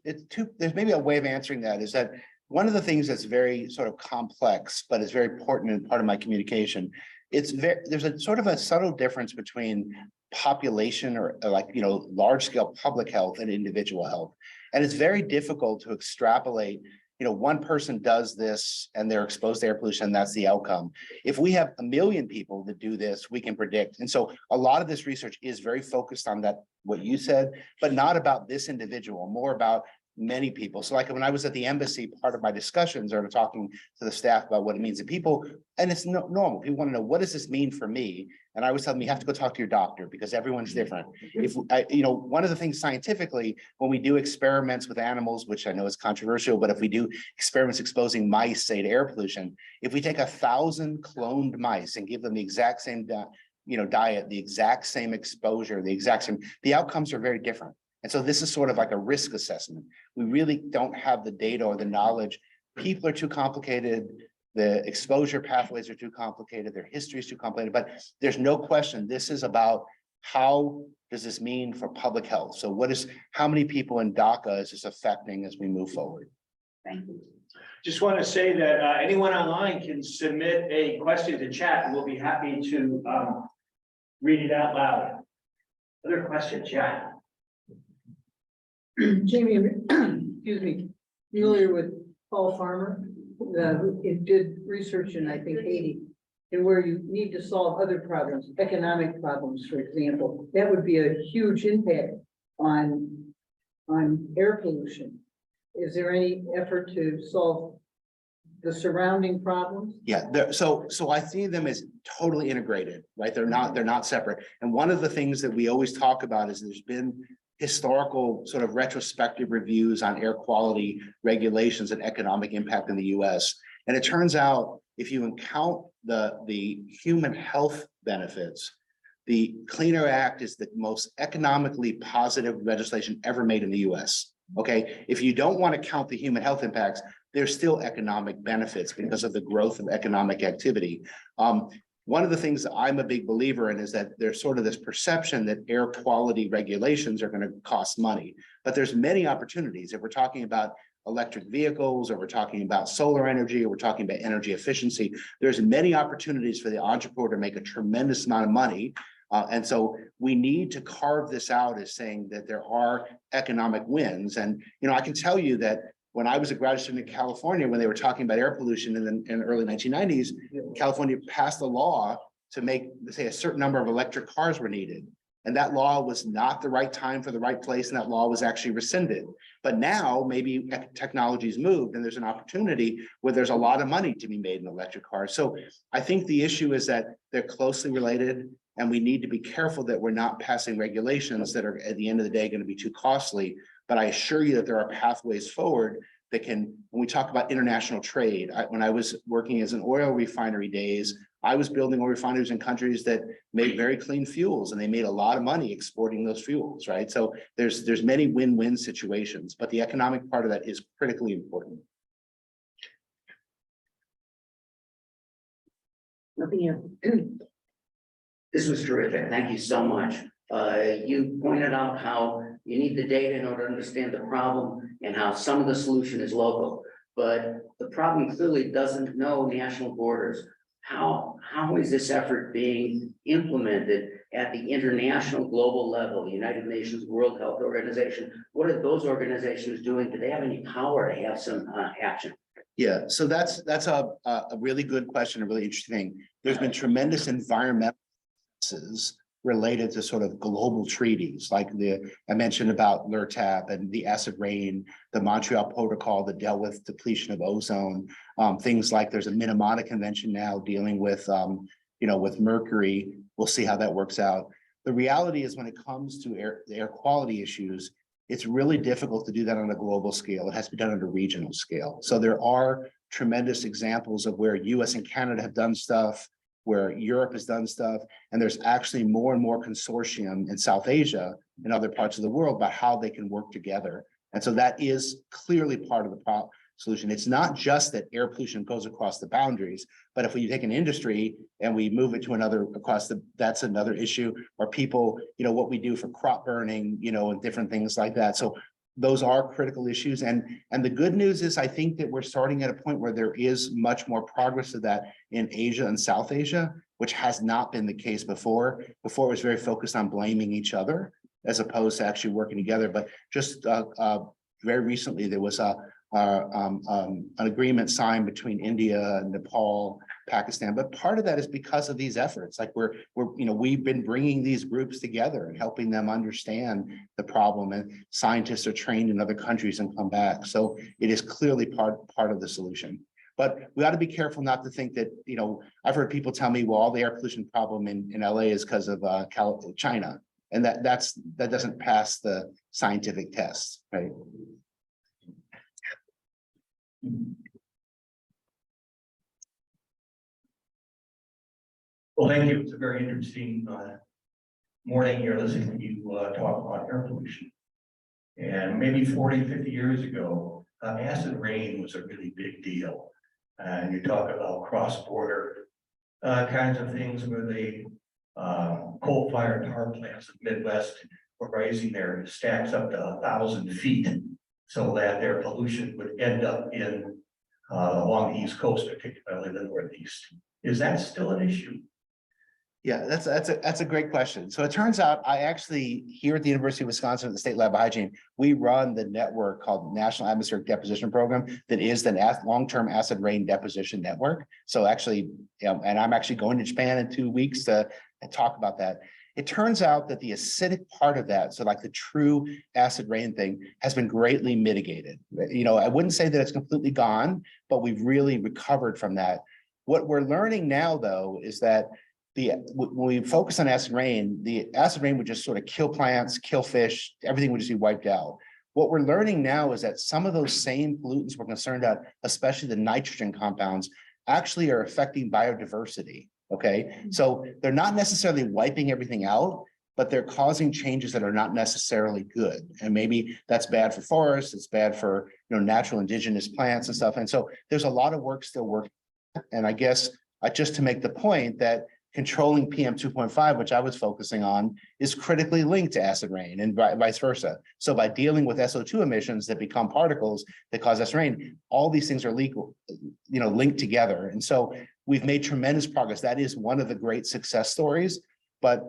maybe a way of answering that is that one of the things that's very sort of complex, but is very important in part of my communication. There's a sort of a subtle difference between population or like, large scale public health and individual health. And it's very difficult to extrapolate, one person does this and they're exposed to air pollution, that's the outcome. If we have 1 million people that do this, we can predict. And so a lot of this research is very focused on that, what you said, but not about this individual, more about many people. So like when I was at the embassy, part of my discussions are talking to the staff about what it means to people. And it's normal. People want to know, what does this mean for me? And I always tell them, you have to go talk to your doctor because everyone's different. If one of the things scientifically, when we do experiments with animals, which I know is controversial, but if we do experiments exposing mice, say, to air pollution, if we take 1,000 cloned mice and give them the exact same diet, the exact same exposure, the outcomes are very different. And so this is sort of like a risk assessment. We really don't have the data or the knowledge. People are too complicated. The exposure pathways are too complicated. Their history is too complicated, but there's no question. This is about how does this mean for public health? So how many people in DACA is this affecting as we move forward? Thank you. Just want to say that anyone online can submit a question to chat, and we'll be happy to read it out loud. Other questions, yeah. Jamie, excuse me, familiar with Paul Farmer, who did research in, I think, Haiti, and where you need to solve other problems, economic problems, for example, that would be a huge impact on air pollution. Is there any effort to solve the surrounding problems? Yeah, so I see them as totally integrated, right? They're not separate. And one of the things that we always talk about is there's been historical sort of retrospective reviews on air quality regulations and economic impact in the US. And it turns out if you count the human health benefits, the Clean Air Act is the most economically positive legislation ever made in the US. Okay, if you don't want to count the human health impacts, there's still economic benefits because of the growth of economic activity. One of the things that I'm a big believer in is that there's sort of this perception that air quality regulations are going to cost money, but there's many opportunities. If we're talking about electric vehicles, or we're talking about solar energy, or we're talking about energy efficiency, there's many opportunities for the entrepreneur to make a tremendous amount of money. And so we need to carve this out as saying that there are economic wins. And, I can tell you that when I was a graduate student in California, when they were talking about air pollution in the early 1990s, California passed a law to make, say, a certain number of electric cars were needed. And that law was not the right time for the right place, and that law was actually rescinded. But now maybe technology's moved and there's an opportunity where there's a lot of money to be made in electric cars. So I think the issue is that they're closely related, and we need to be careful that we're not passing regulations that are at the end of the day going to be too costly. But I assure you that there are pathways forward that can, when we talk about international trade, when I was working as an oil refinery days, I was building oil refineries in countries that made very clean fuels, and they made a lot of money exporting those fuels, right? So there's many win-win situations, but the economic part of that is critically important. Nothing here. This was terrific. Thank you so much. You pointed out how you need the data in order to understand the problem and how some of the solution is local, but the problem clearly doesn't know national borders. How is this effort being implemented at the international global level, the United Nations, World Health Organization? What are those organizations doing? Do they have any power to have some action? Yeah, so that's a really good question, a really interesting thing. There's been tremendous environmental related to sort of global treaties, like I mentioned about LURTAP and the acid rain, the Montreal Protocol that dealt with depletion of ozone, things like there's a Minamata Convention now dealing with, with mercury. We'll see how that works out. The reality is when it comes to air quality issues, it's really difficult to do that on a global scale. It has to be done on a regional scale. So there are tremendous examples of where US and Canada have done stuff, where Europe has done stuff, and there's actually more and more consortium in South Asia and other parts of the world about how they can work together. And so that is clearly part of the solution. It's not just that air pollution goes across the boundaries, but if we take an industry and we move it to another that's another issue, or people, what we do for crop burning, and different things like that. So those are critical issues. And the good news is I think that we're starting at a point where there is much more progress to that in Asia and South Asia, which has not been the case before. Before it was very focused on blaming each other as opposed to actually working together. But just very recently, there was an agreement signed between India, Nepal, Pakistan, but part of that is because of these efforts. Like we've been bringing these groups together and helping them understand the problem, and scientists are trained in other countries and come back. So it is clearly part of the solution. But we ought to be careful not to think that, I've heard people tell me, well, all the air pollution problem in LA is because of China. And that doesn't pass the scientific test, right? Well, thank you. It's a very interesting morning here listening to you talk about air pollution. And maybe 40, 50 years ago, acid rain was a really big deal. And you talk about cross-border kinds of things where the coal-fired power plants of the Midwest were raising their stacks up to 1,000 feet so that their pollution would end up in along the East Coast, particularly the Northeast. Is that still an issue? Yeah, that's a great question. So it turns out I actually, here at the University of Wisconsin at the State Lab of Hygiene, we run the network called National Atmospheric Deposition Program that is the long-term acid rain deposition network. So actually, and I'm actually going to Japan in 2 weeks to talk about that. It turns out that the acidic part of that, so like the true acid rain thing, has been greatly mitigated. I wouldn't say that it's completely gone, but we've really recovered from that. What we're learning now, though, is that when we focus on acid rain, the acid rain would just sort of kill plants, kill fish, everything would just be wiped out. What we're learning now is that some of those same pollutants we're concerned about, especially the nitrogen compounds, actually are affecting biodiversity. Okay, so they're not necessarily wiping everything out, but they're causing changes that are not necessarily good. And maybe that's bad for forests, it's bad for natural indigenous plants and stuff. And so there's a lot of work still working. And I guess just to make the point that controlling PM 2.5, which I was focusing on, is critically linked to acid rain and vice versa. So by dealing with SO2 emissions that become particles that cause acid rain, all these things are linked together. And so we've made tremendous progress. That is one of the great success stories, but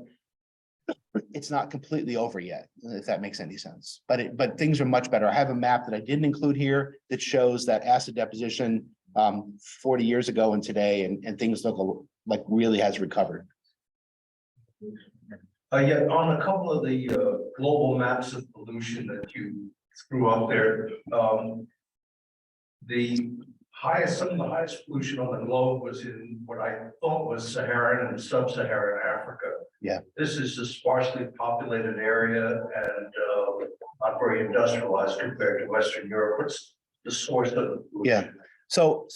it's not completely over yet, if that makes any sense. But things are much better. I have a map that I didn't include here that shows that acid deposition 40 years ago and today, and things look like really has recovered. Yeah, on a couple of the global maps of pollution that you threw up there, some of the highest pollution on the globe was in what I thought was Saharan and sub-Saharan Africa. Yeah. This is a sparsely populated area and not very industrialized compared to Western Europe. What's the source of the pollution? Yeah. So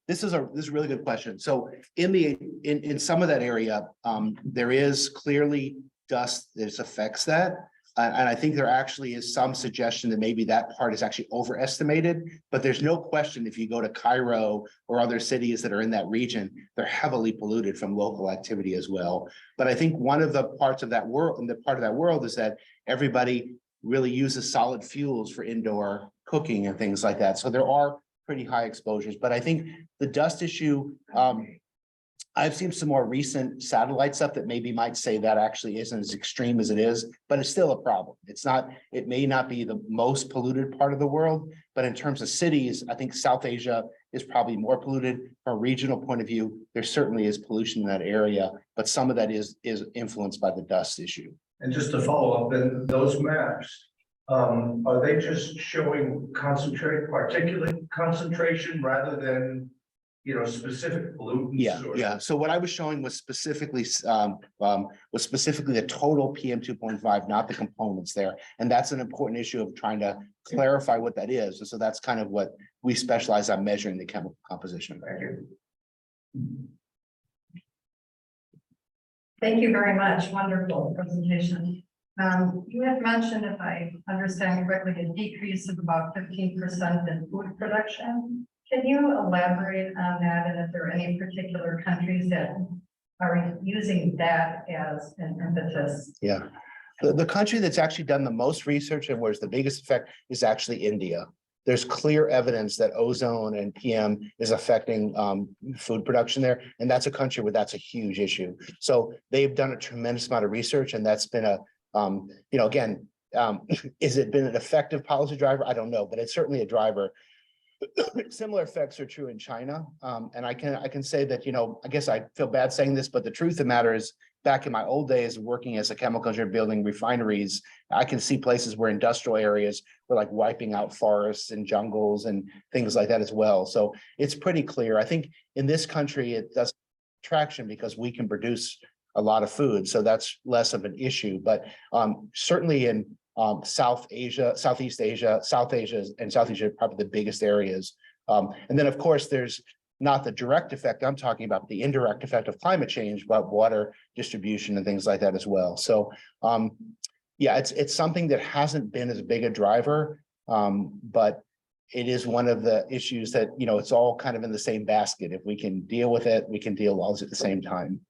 this is a really good question. So in some of that area, there is clearly dust that affects that. And I think there actually is some suggestion that maybe that part is actually overestimated, but there's no question if you go to Cairo or other cities that are in that region, they're heavily polluted from local activity as well. But I think one of the parts of that world, and the part of that world is that everybody really uses solid fuels for indoor cooking and things like that. So there are pretty high exposures, but I think the dust issue I've seen some more recent satellite stuff that maybe might say that actually isn't as extreme as it is, but it's still a problem. It's not, it may not be the most polluted part of the world, but in terms of cities, I think South Asia is probably more polluted. From a regional point of view, there certainly is pollution in that area, but some of that is influenced by the dust issue. And just to follow up, then those maps, are they just showing particulate concentration rather than, you know, specific pollutants? Yeah. So what I was showing was specifically the total PM 2.5, not the components there. And that's an important issue of trying to clarify what that is. And so that's kind of what we specialize on, measuring the chemical composition. Thank you. Thank you very much. Wonderful presentation. You had mentioned, if I understand correctly, a decrease of about 15% in food production. Can you elaborate on that, and if there are any particular countries that are using that as an impetus? Yeah. The country that's actually done the most research and where's the biggest effect is actually India. There's clear evidence that ozone and PM is affecting food production there. And that's a country where that's a huge issue. So they've done a tremendous amount of research, and that's been a, you know, again, is it been an effective policy driver? I don't know, but it's certainly a driver. Similar effects are true in China. And I can say that, you know, I guess I feel bad saying this, but the truth of the matter is, back in my old days working as a chemical engineer building refineries, I can see places where industrial areas were like wiping out forests and jungles and things like that as well. So it's pretty clear. I think in this country, it does traction because we can produce a lot of food. So that's less of an issue, but certainly in South Asia, Southeast Asia, South Asia and South Asia are probably the biggest areas. And then of course, there's not the direct effect I'm talking about, the indirect effect of climate change, but water distribution and things like that as well. So yeah, it's something that hasn't been as big a driver, but it is one of the issues that, you know, it's all kind of in the same basket. If we can deal with it, we can deal all at the same time.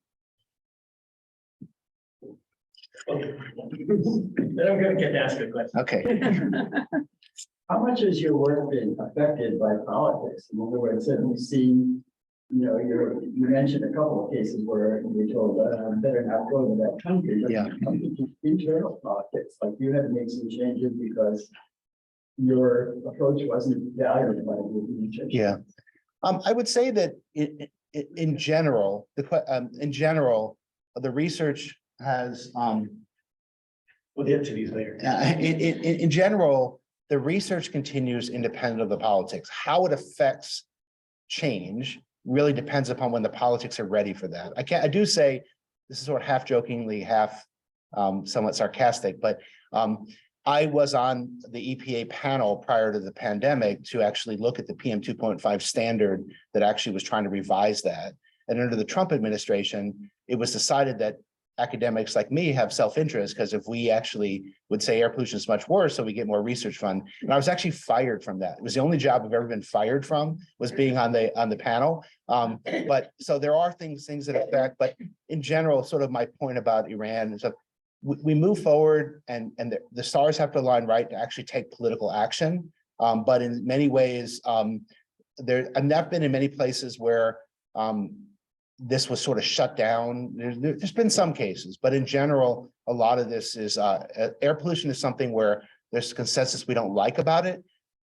Then I'm gonna get to ask a question. Okay. How much has your work been affected by politics? In other words, we see, you know, you mentioned a couple of cases where you told, better not go to that country. But Yeah. Internal politics, like you had to make some changes because your approach wasn't valued by the research. Yeah. I would say that in general, the research has, We'll get to these later. in general, the research continues independent of the politics. How it affects change really depends upon when the politics are ready for that. I do say, this is sort of half jokingly, half somewhat sarcastic, but I was on the EPA panel prior to the pandemic to actually look at the PM 2.5 standard that actually was trying to revise that. And under the Trump administration, it was decided that academics like me have self-interest, because if we actually would say air pollution is much worse, so we get more research fund. And I was actually fired from that. It was the only job I've ever been fired from, was being on the panel. But so there are things that affect, but in general, sort of my point about Iran is that we move forward and the stars have to align right to actually take political action. But in many ways, I've not been in many places where this was sort of shut down. There's been some cases, but in general, a lot of this is air pollution is something where there's consensus we don't like about it.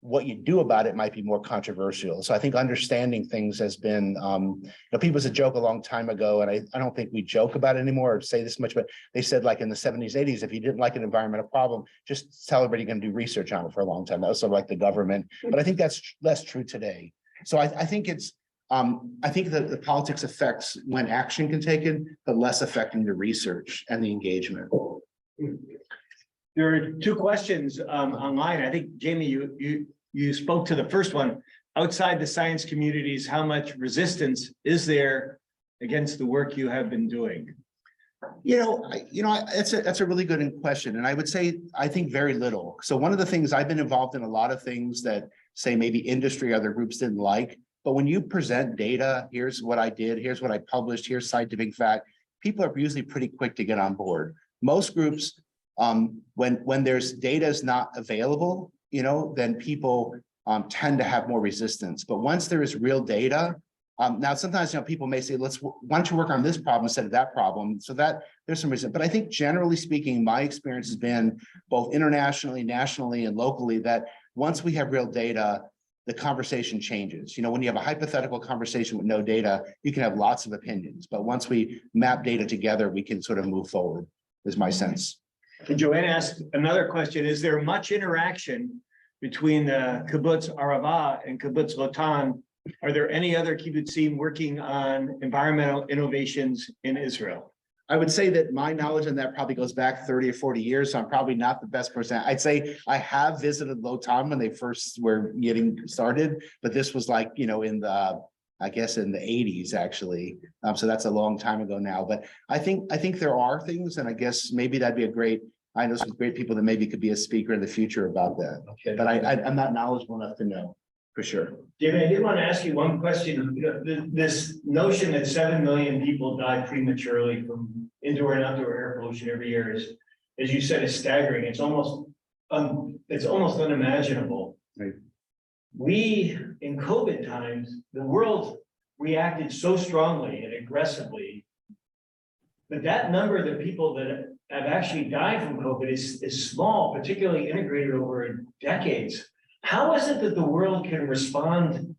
What you do about it might be more controversial. So I think understanding things has been, you know, people, was a joke a long time ago, and I don't think we joke about it anymore or say this much, but they said, like in the 70s, 80s, if you didn't like an environmental problem, just tell everybody you're going to do research on it for a long time. That was sort of like the government, but I think that's less true today. So I think it's, I think that the politics affects when action can take it, but less affecting the research and the engagement. There are two questions online. I think, Jamie, you spoke to the first one. Outside the science communities, how much resistance is there against the work you have been doing? That's a really good question. And I would say, I think very little. So one of the things, I've been involved in a lot of things that say maybe industry, other groups didn't like. But when you present data, here's what I did, here's what I published, here's scientific fact, people are usually pretty quick to get on board. Most groups, when there's data is not available, you know, then people tend to have more resistance. But once there is real data, Now, sometimes, people may say, why don't you work on this problem instead of that problem? So that there's some reason, but I think generally speaking, my experience has been both internationally, nationally, and locally, that once we have real data, the conversation changes. When you have a hypothetical conversation with no data, you can have lots of opinions, but once we map data together, we can sort of move forward, is my sense. And Joanne asked another question, is there much interaction between the kibbutz Arava and kibbutz Lotan? Are there any other kibbutzim working on environmental innovations in Israel? I would say that my knowledge on that probably goes back 30 or 40 years, so I'm probably not the best person. I'd say I have visited Lotan when they first were getting started, but this was like, in the, I guess in the 80s, actually. So that's a long time ago now, but I think there are things, and I guess maybe that'd be I know some great people that maybe could be a speaker in the future about that, Okay. but I'm not knowledgeable enough to know for sure. David, I did want to ask you one question. This notion that 7 million people die prematurely from indoor and outdoor air pollution every year is, as you said, is staggering. It's almost unimaginable. Right. We, in COVID times, the world reacted so strongly and aggressively, but that number of people that have actually died from COVID is small, particularly integrated over decades. How is it that the world can respond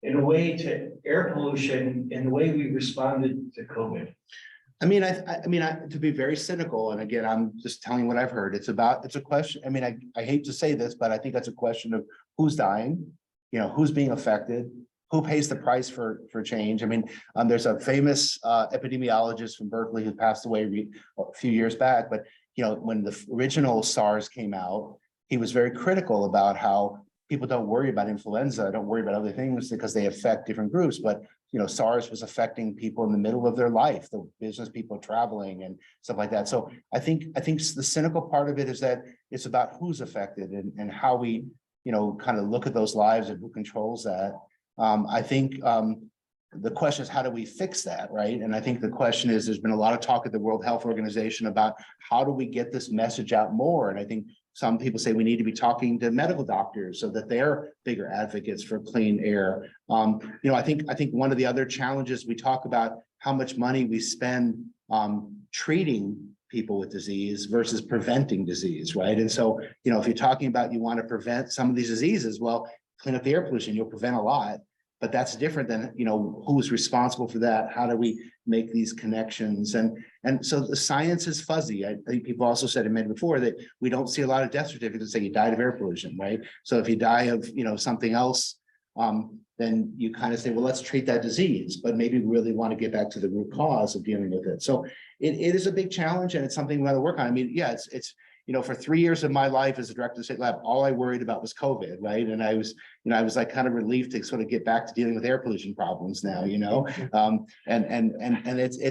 in a way to air pollution in the way we responded to COVID? I mean, to be very cynical, and again, I'm just telling what I've heard. It's a question. I mean, I hate to say this, but I think that's a question of who's dying, who's being affected, who pays the price for change. I mean, there's a famous epidemiologist from Berkeley who passed away a few years back, but when the original SARS came out, he was very critical about how people don't worry about influenza, don't worry about other things because they affect different groups. But SARS was affecting people in the middle of their life, the business people traveling and stuff like that. So I think the cynical part of it is that it's about who's affected and how we, kind of look at those lives and who controls that. I think the question is, how do we fix that, right? And I think the question is, there's been a lot of talk at the World Health Organization about how do we get this message out more? And I think some people say we need to be talking to medical doctors so that they're bigger advocates for clean air. I think one of the other challenges, we talk about how much money we spend treating people with disease versus preventing disease, right? And so, if you're talking about you want to prevent some of these diseases, well, clean up the air pollution, you'll prevent a lot. But that's different than, who's responsible for that? How do we make these connections? And so the science is fuzzy. I think people also said it before that we don't see a lot of death certificates that say you died of air pollution, right? So if you die of, something else, then you kind of say, well, let's treat that disease, but maybe we really want to get back to the root cause of dealing with it. So it is a big challenge, and it's something we got to work on. I mean, yeah, it's for 3 years of my life as a director of the state lab, all I worried about was COVID, right? And I was like kind of relieved to sort of get back to dealing with air pollution problems now, and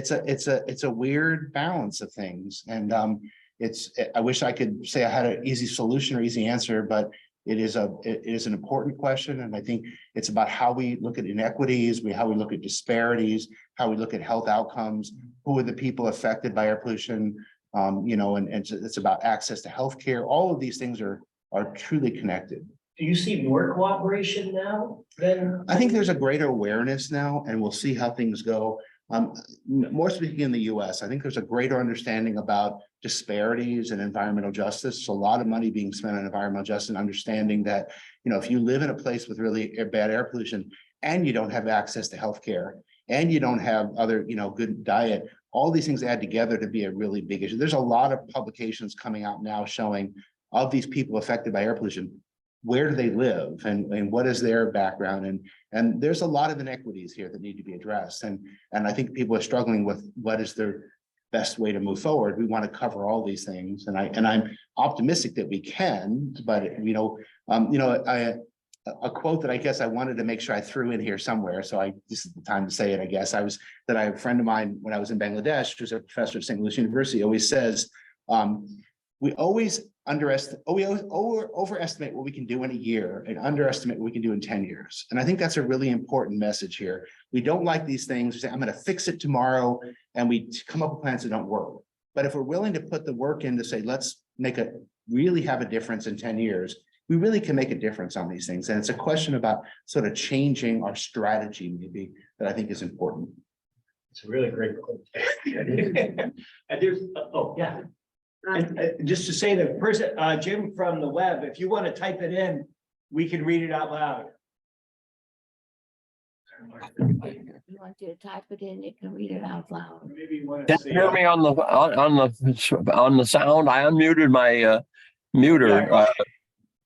it's a weird balance of things. And I wish I could say I had an easy solution or easy answer, but it is an important question. And I think it's about how we look at inequities, how we look at disparities, how we look at health outcomes, who are the people affected by air pollution, and it's about access to healthcare. All of these things are truly connected. Do you see more cooperation now than? I think there's a greater awareness now, and we'll see how things go. More speaking in the US, I think there's a greater understanding about disparities and environmental justice. So a lot of money being spent on environmental justice, and understanding that, if you live in a place with really bad air pollution and you don't have access to healthcare and you don't have other, good diet, all these things add together to be a really big issue. There's a lot of publications coming out now showing of these people affected by air pollution, where do they live and what is their background? And there's a lot of inequities here that need to be addressed. And I think people are struggling with what is their best way to move forward. We want to cover all these things. And I'm optimistic that we can, but a quote that I guess I wanted to make sure I threw in here somewhere. So this is the time to say it, I guess. I have a friend of mine when I was in Bangladesh, who's a professor at St. Louis University, always says, we always overestimate what we can do in a year and underestimate what we can do in 10 years. And I think that's a really important message here. We don't like these things. We say, I'm going to fix it tomorrow. And we come up with plans that don't work. But if we're willing to put the work in to say, let's really have a difference in 10 years, we really can make a difference on these things. And it's a question about sort of changing our strategy maybe that I think is important. It's a really great quote. And there's, oh, yeah. And just to say that person, Jim from the web, if you want to type it in, we can read it out loud. You want you to type it in, you can read it out loud. Maybe you want to Can say. you hear me on the sound? I unmuted my muter.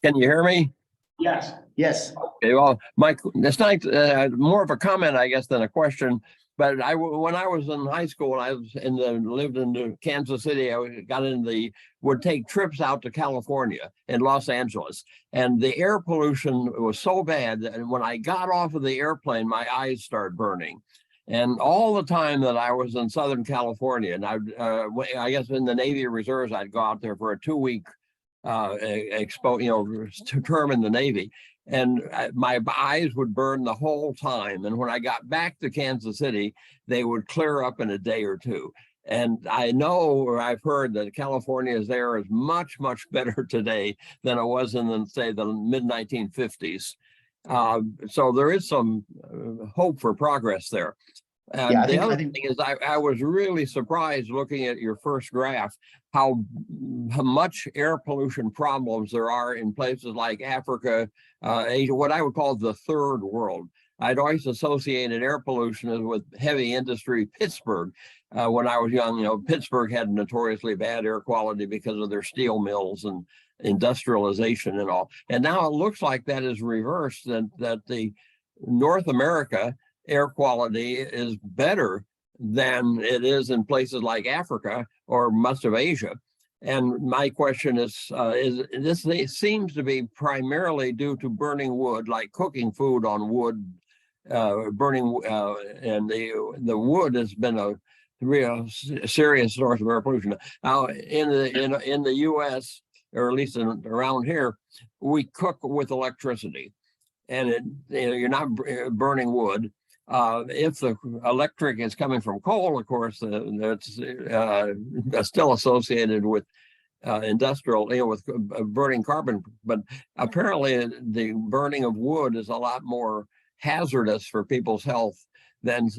Can you hear me? Yes. Yes. Okay, well, it's not more of a comment, I guess, than a question. But when I was in high school, and I was lived in Kansas City, would take trips out to California and Los Angeles, and the air pollution was so bad that when I got off of the airplane, my eyes started burning. And all the time that I was in Southern California, and I guess in the Navy Reserves, I'd go out there for a 2-week term in the Navy. And my eyes would burn the whole time. And when I got back to Kansas City, they would clear up in a day or two. And I know, or I've heard, that California's air is much, much better today than it was in, say, the mid-1950s. So there is some hope for progress there. And Yeah, the other thing is, I was really surprised looking at your first graph, how much air pollution problems there are in places like Africa, Asia, what I would call the third world. I'd always associated air pollution with heavy industry. Pittsburgh, when I was young, Pittsburgh had notoriously bad air quality because of their steel mills and industrialization and all. And now it looks like that is reversed, that the North America air quality is better than it is in places like Africa or much of Asia. And my question is this seems to be primarily due to burning wood, like cooking food on wood, burning, and the wood has been a real serious source of air pollution. Now, in the U.S., or at least around here, we cook with electricity, and you're not burning wood. If the electric is coming from coal, of course, that's still associated with industrial, with burning carbon. But apparently, the burning of wood is a lot more hazardous for people's health than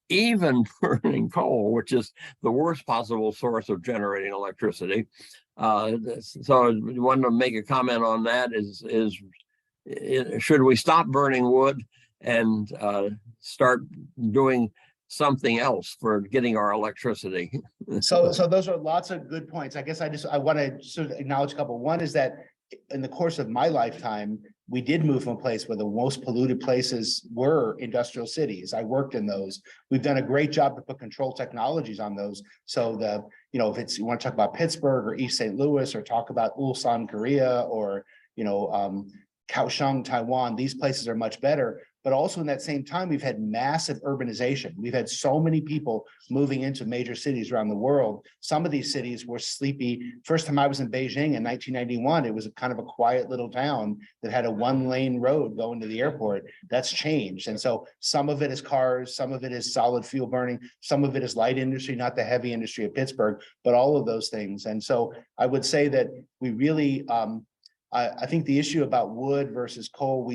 even burning coal, which is the worst possible source of generating electricity. So, I wanted to make a comment on that. Should we stop burning wood and start doing something else for getting our electricity? So those are lots of good points. I guess I want to sort of acknowledge a couple. One is that in the course of my lifetime, we did move from a place where the most polluted places were industrial cities. I worked in those. We've done a great job to put control technologies on those. So if you want to talk about Pittsburgh or East St. Louis, or talk about Ulsan, Korea, or Kaohsiung, Taiwan, these places are much better. But also in that same time, we've had massive urbanization. We've had so many people moving into major cities around the world. Some of these cities were sleepy. First time I was in Beijing in 1991, it was a kind of a quiet little town that had a 1-lane road going to the airport. That's changed. And so some of it is cars, some of it is solid fuel burning, some of it is light industry, not the heavy industry of Pittsburgh, but all of those things. And so I would say that we really, I think the issue about wood versus coal,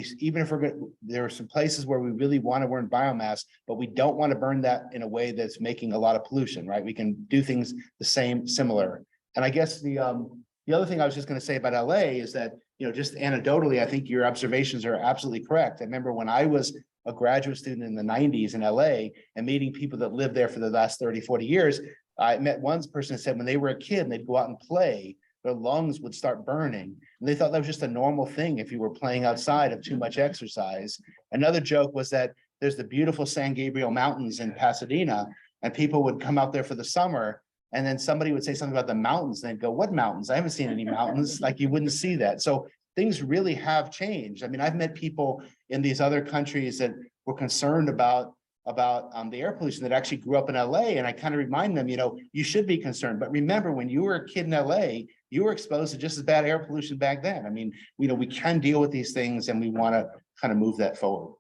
there are some places where we really want to burn biomass, but we don't want to burn that in a way that's making a lot of pollution, right? We can do things similar. And I guess the other thing I was just going to say about LA is that, just anecdotally, I think your observations are absolutely correct. I remember when I was a graduate student in the 90s in LA and meeting people that lived there for the last 30, 40 years, I met one person that said when they were a kid and they'd go out and play, their lungs would start burning. And they thought that was just a normal thing if you were playing outside of too much exercise. Another joke was that there's the beautiful San Gabriel Mountains in Pasadena, and people would come out there for the summer, and then somebody would say something about the mountains, and they'd go, "What mountains? I haven't seen any mountains." Like, you wouldn't see that. So things really have changed. I mean, I've met people in these other countries that were concerned about the air pollution that actually grew up in LA. And I kind of remind them, you should be concerned. But remember, when you were a kid in LA, you were exposed to just as bad air pollution back then. I mean, we can deal with these things, and we want to kind of move that forward.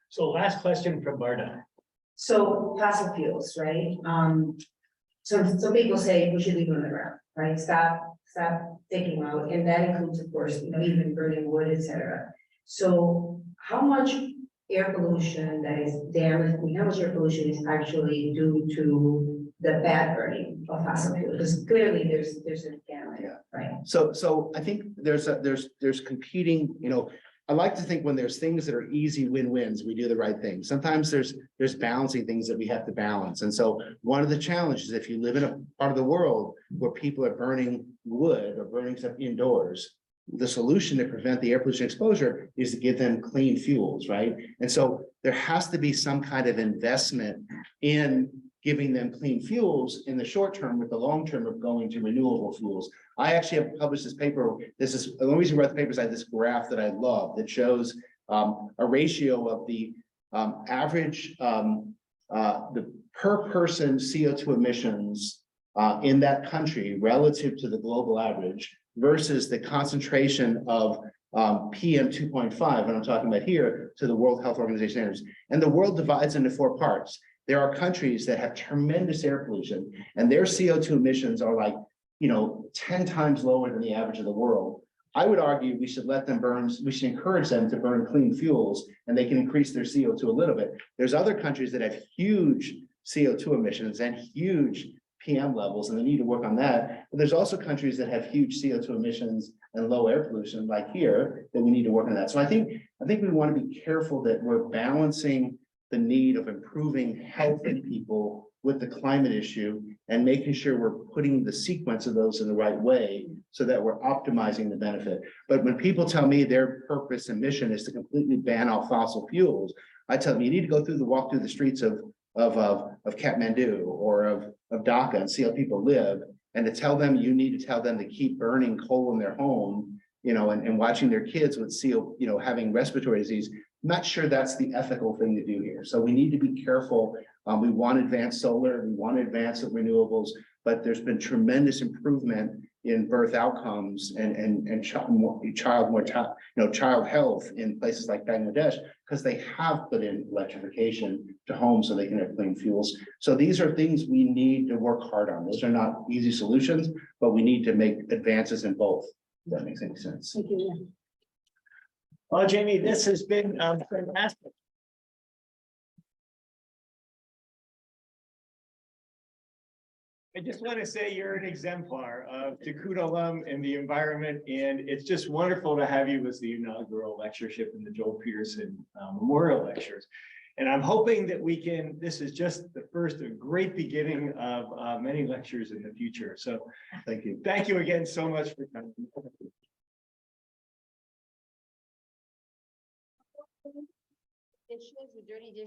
So last question from Barda. So fossil fuels, right? some people say we should leave it on the ground, right? Stop taking out, and that includes, of course, even burning wood, et cetera. So how much air pollution that is damaged, I mean, how much air pollution is actually due to the bad burning of fossil fuel? Because clearly there's a gamut, right? So I think there's competing, I like to think when there's things that are easy win-wins, we do the right thing. Sometimes there's balancing things that we have to balance. And so one of the challenges, if you live in a part of the world where people are burning wood or burning stuff indoors, the solution to prevent the air pollution exposure is to give them clean fuels, right? And so there has to be some kind of investment in giving them clean fuels in the short term with the long term of going to renewable fuels. I actually have published this paper. This is the only reason I wrote the paper is I had this graph that I love that shows a ratio of the average the per person CO2 emissions in that country relative to the global average versus the concentration of PM 2.5, and I'm talking about here, to the World Health Organization standards. And the world divides into 4 parts. There are countries that have tremendous air pollution, and their CO2 emissions are like, 10 times lower than the average of the world. I would argue we should let them burn, we should encourage them to burn clean fuels, and they can increase their CO2 a little bit. There's other countries that have huge CO2 emissions and huge PM levels, and they need to work on that. But there's also countries that have huge CO2 emissions and low air pollution, like here, that we need to work on that. So I think we want to be careful that we're balancing the need of improving health in people with the climate issue and making sure we're putting the sequence of those in the right way so that we're optimizing the benefit. But when people tell me their purpose and mission is to completely ban all fossil fuels, I tell them you need to walk through the streets of Kathmandu or of Dhaka and see how people live, and to tell them you need to tell them to keep burning coal in their home, and watching their kids with having respiratory disease. I'm not sure that's the ethical thing to do here. So we need to be careful. We want advanced solar, we want advanced renewables, but there's been tremendous improvement in birth outcomes and child mortality, child health in places like Bangladesh, because they have put in electrification to homes so they can have clean fuels. So these are things we need to work hard on. Those are not easy solutions, but we need to make advances in both. If that makes any sense. Thank you. Well, Jamie, this has been fantastic. I just want to say you're an exemplar of Tikkun Olam and the environment, and it's just wonderful to have you as the inaugural lectureship in the Joel Pedersen Memorial Lectures. And I'm hoping that this is just the first, a great beginning of many lectures in the future. So Thank you. Thank you again so much for coming. It shows the dirty dish.